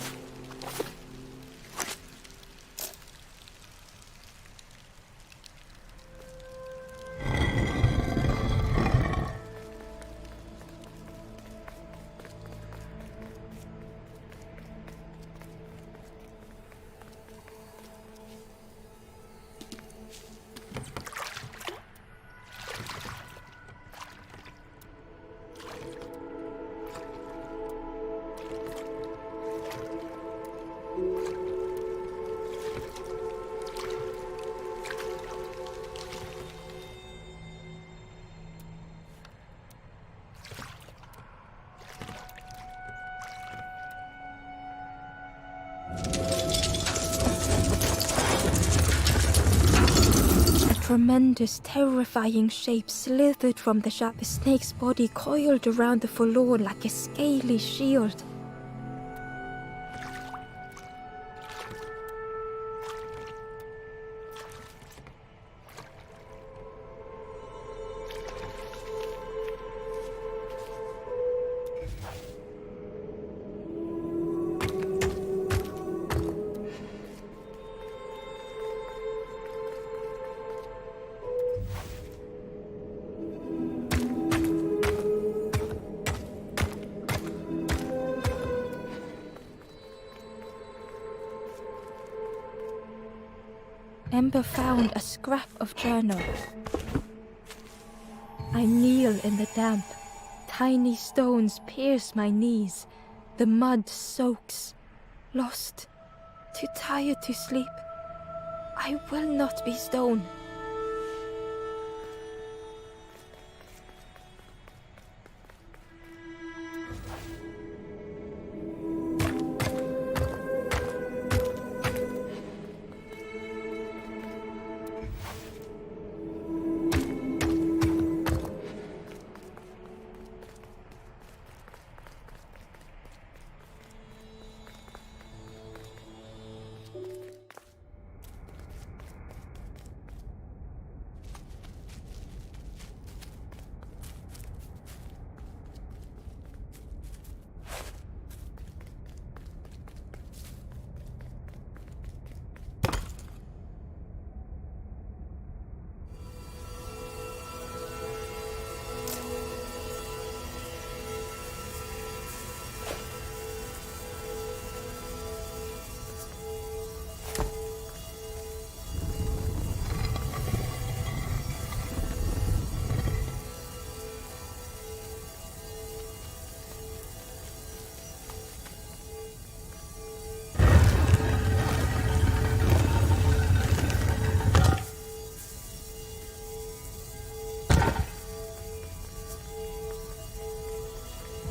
Tremendous, terrifying shape slithered from the shaft. The snake's body coiled around the forlorn like a scaly shield. Ember found a scrap of journal. I kneel in the damp. Tiny stones pierce my knees. The mud soaks. Lost. Too tired to sleep. I will not be stone.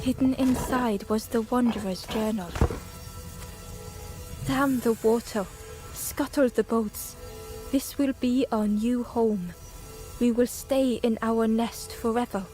Hidden inside was the Wanderer's journal. Dam the water, scuttle the boats. This will be our new home. We will stay in our nest forever.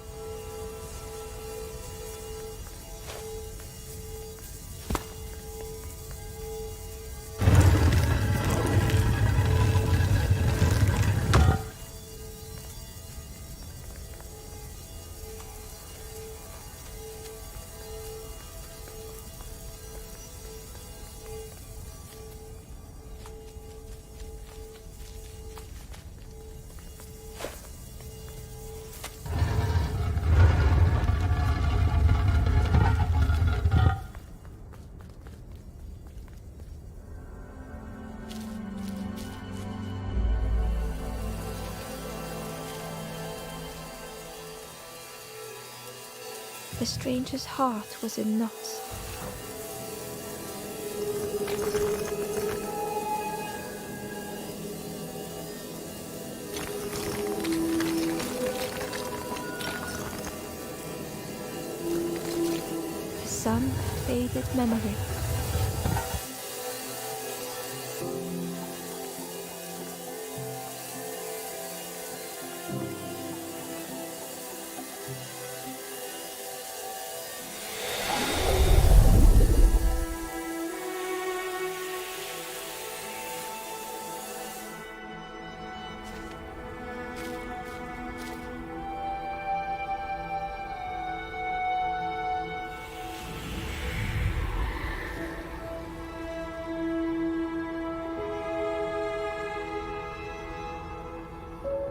The stranger's heart was in knots. Some faded memory.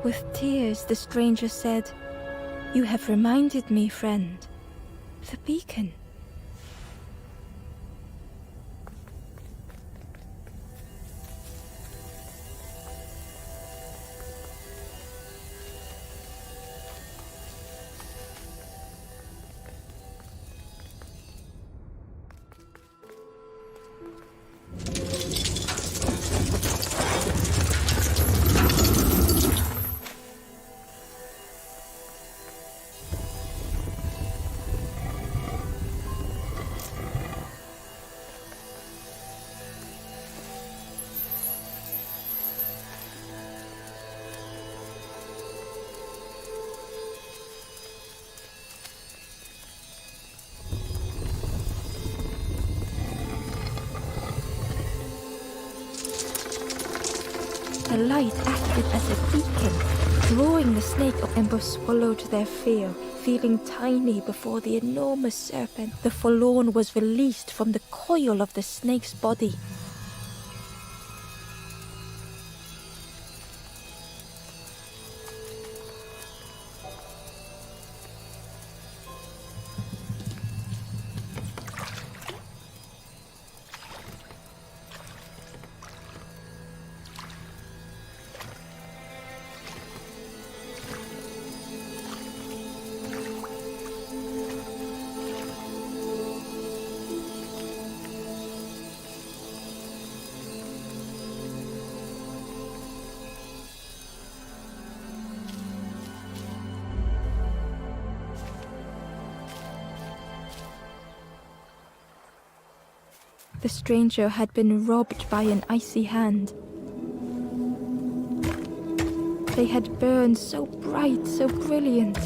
With tears, the stranger said, "You have reminded me, friend. The beacon." The light acted as a beacon, drawing the snake up. Ember swallowed their fear, feeling tiny before the enormous serpent. The forlorn was released from the coil of the snake's body. The stranger had been robbed by an icy hand. They had burned so bright, so brilliant.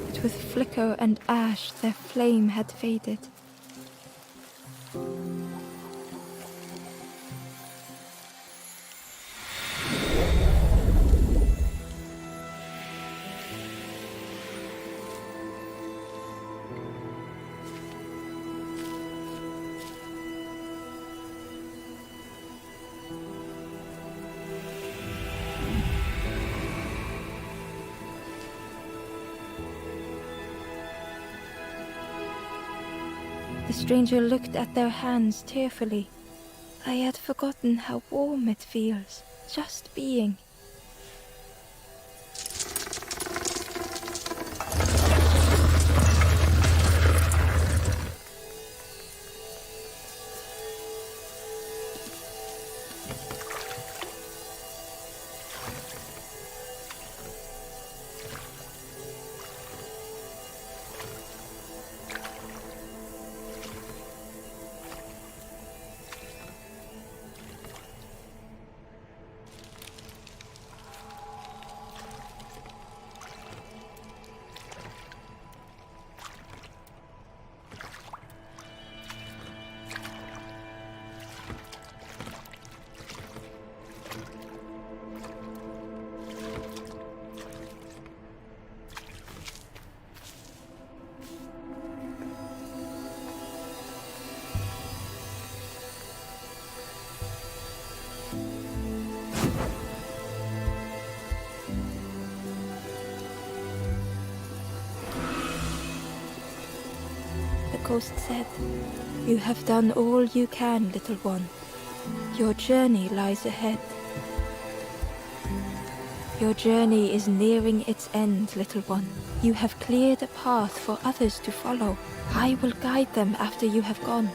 But with flicker and ash, their flame had faded. The stranger looked at their hands tearfully. I had forgotten how warm it feels, just being. ghost said, "You have done all you can, little one. Your journey lies ahead. Your journey is nearing its end, little one. You have cleared a path for others to follow. I will guide them after you have gone."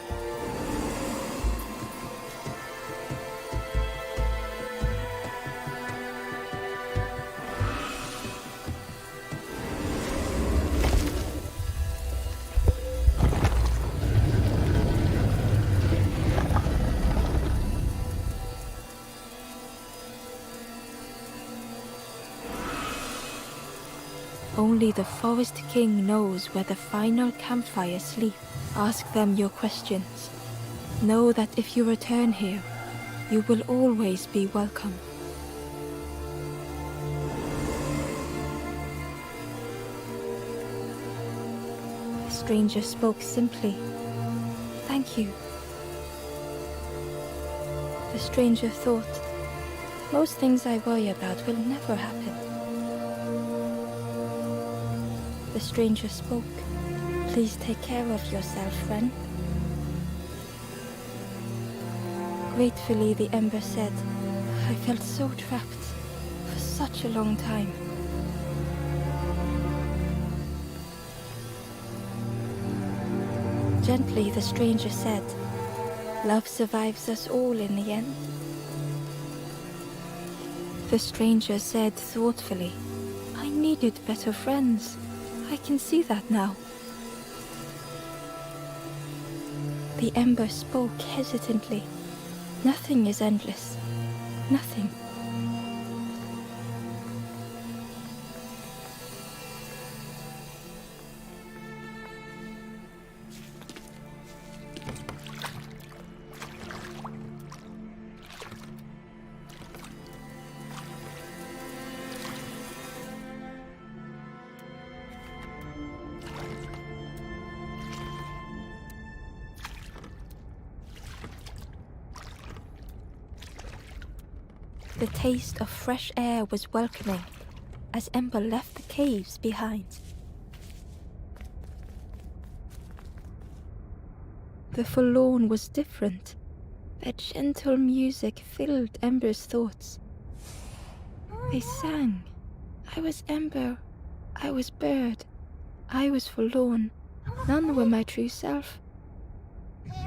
Only the Forest King knows where the final campfire sleep. Ask them your questions. Know that if you return here, you will always be welcome. The stranger spoke simply. "Thank you." The stranger thought, "Most things I worry about will never happen." The stranger spoke. "Please take care of yourself, friend." Gratefully, the ember said, "I felt so trapped for such a long time." Gently, the stranger said, "Love survives us all in the end." The stranger said thoughtfully, "I needed better friends. I can see that now." The ember spoke hesitantly. "Nothing is endless. Nothing." The taste of fresh air was welcoming as Ember left the caves behind. The forlorn was different. Their gentle music filled Ember's thoughts. They sang. I was Ember. I was bird. I was forlorn. None were my true self.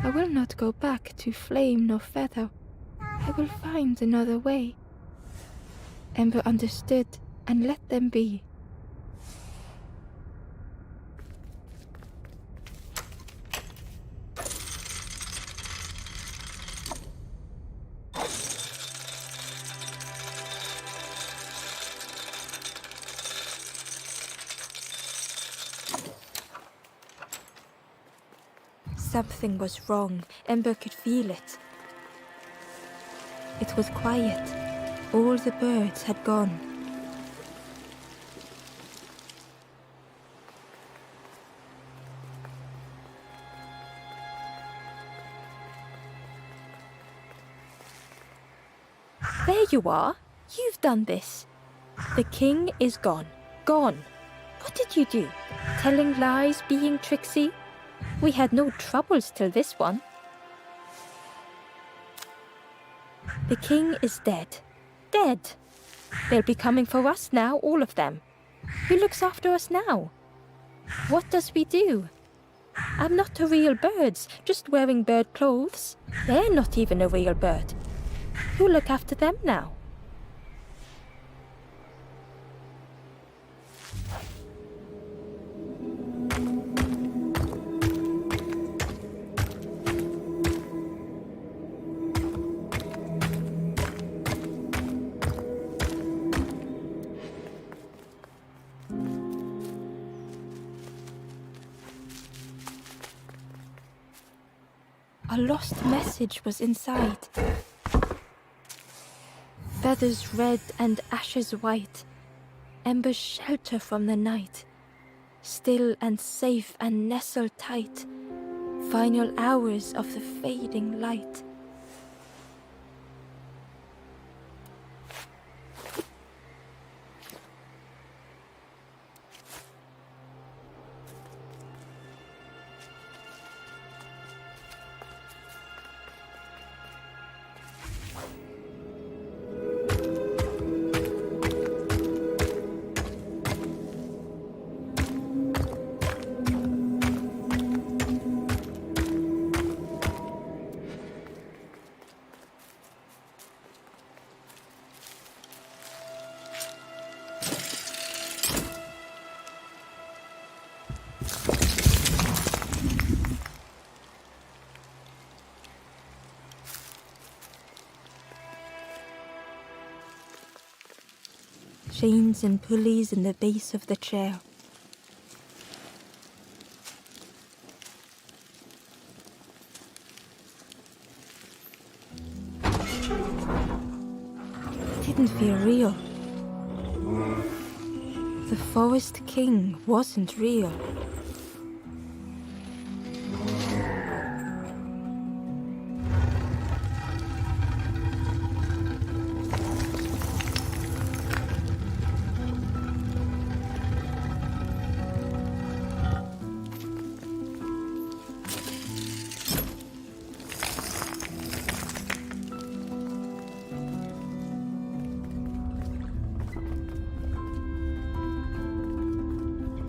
I will not go back to flame nor feather. I will find another way. Ember understood and let them be. Something was wrong. Ember could feel it. It was quiet. All the birds had gone. There you are. You've done this. The king is gone. Gone. What did you do? Telling lies, being tricksy? We had no troubles till this one. The king is dead. Dead. They'll be coming for us now, all of them. Who looks after us now? What does we do? I'm not a real bird, just wearing bird clothes. They're not even a real bird. Who'll look after them now? A lost message was inside. Feathers red and ashes white. Embers shelter from the night. Still and safe and nestled tight. Final hours of the fading light. chains and pulleys in the base of the chair. It didn't feel real. The Forest King wasn't real.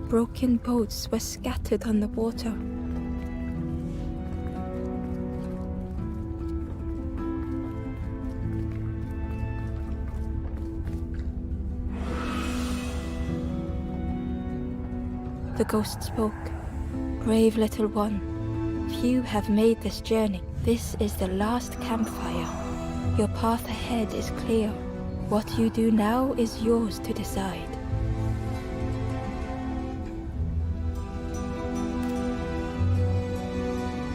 Broken boats were scattered on the water. The ghost spoke. Brave little one, few have made this journey. This is the last campfire. Your path ahead is clear. What you do now is yours to decide.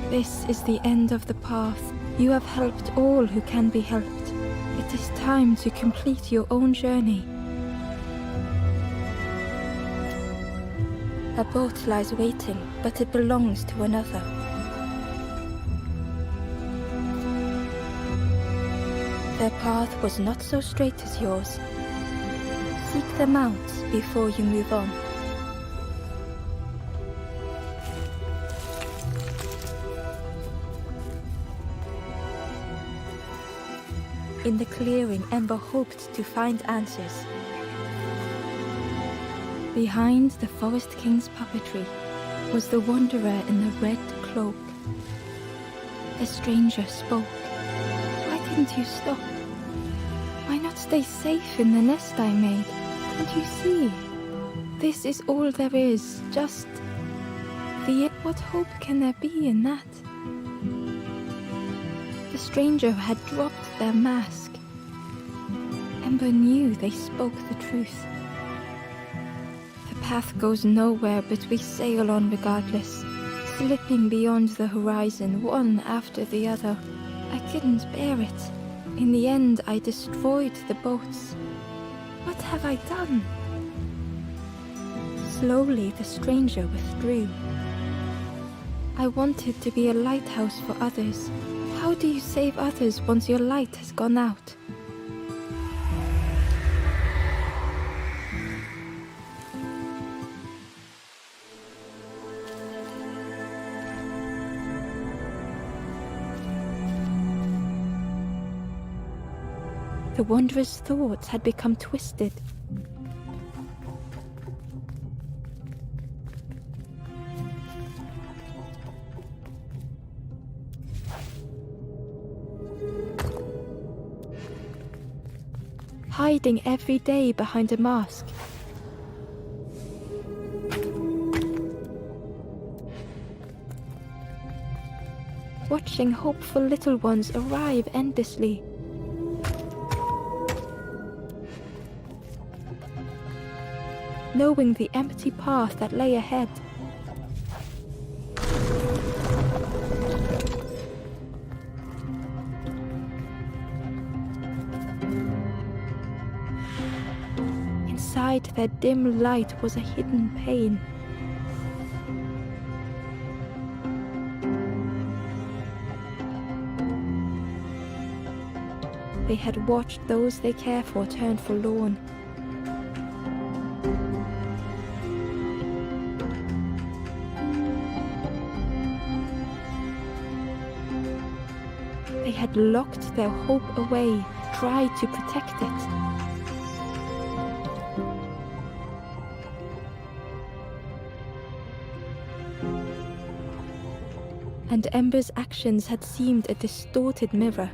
This is the end of the path. You have helped all who can be helped. It is time to complete your own journey. A boat lies waiting, but it belongs to another. Their path was not so straight as yours. Seek them out before you move on. In the clearing, Ember hoped to find answers. Behind the Forest King's puppetry was the wanderer in the red cloak. The stranger spoke. Why didn't you stop? Why not stay safe in the nest I made? Can't you see? This is all there is, just the... What hope can there be in that? The stranger had dropped their mask. Ember knew they spoke the truth. The path goes nowhere, but we sail on regardless, slipping beyond the horizon, one after the other. I couldn't bear it. In the end, I destroyed the boats. What have I done? Slowly, the stranger withdrew. I wanted to be a lighthouse for others. How do you save others once your light has gone out? The wanderer's thoughts had become twisted. Hiding every day behind a mask. Watching hopeful little ones arrive endlessly. Knowing the empty path that lay ahead. Inside their dim light was a hidden pain. They had watched those they care for turn forlorn. They had locked their hope away, tried to protect it. And Ember's actions had seemed a distorted mirror.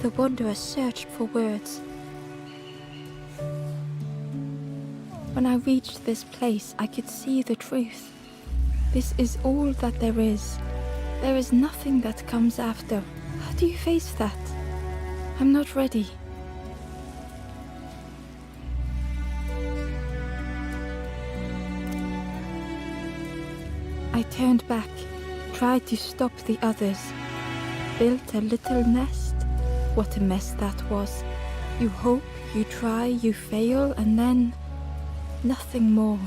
The wanderer searched for words. When I reached this place, I could see the truth. This is all that there is. There is nothing that comes after. How do you face that? I'm not ready. I turned back, tried to stop the others. Built a little nest. What a mess that was. You hope, you try, you fail, and then nothing more.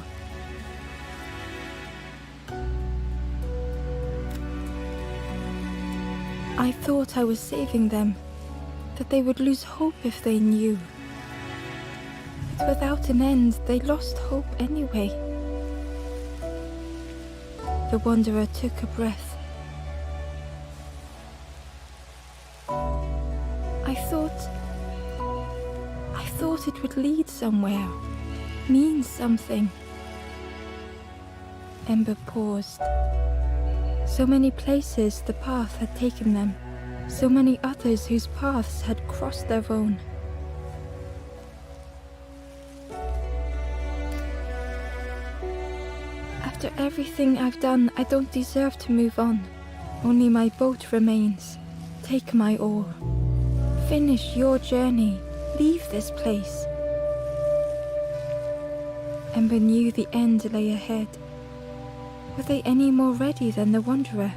I thought I was saving them, that they would lose hope if they knew. But without an end, they lost hope anyway. The wanderer took a breath. I thought it would lead somewhere, mean something. Ember paused. So many places the path had taken them, so many others whose paths had crossed their own. After everything I've done, I don't deserve to move on. Only my boat remains. Take my oar. Finish your journey. Leave this place. Ember knew the end lay ahead. Were they any more ready than the wanderer?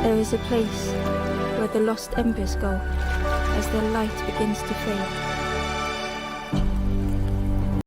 There is a place where the lost embers go as their light begins to fade.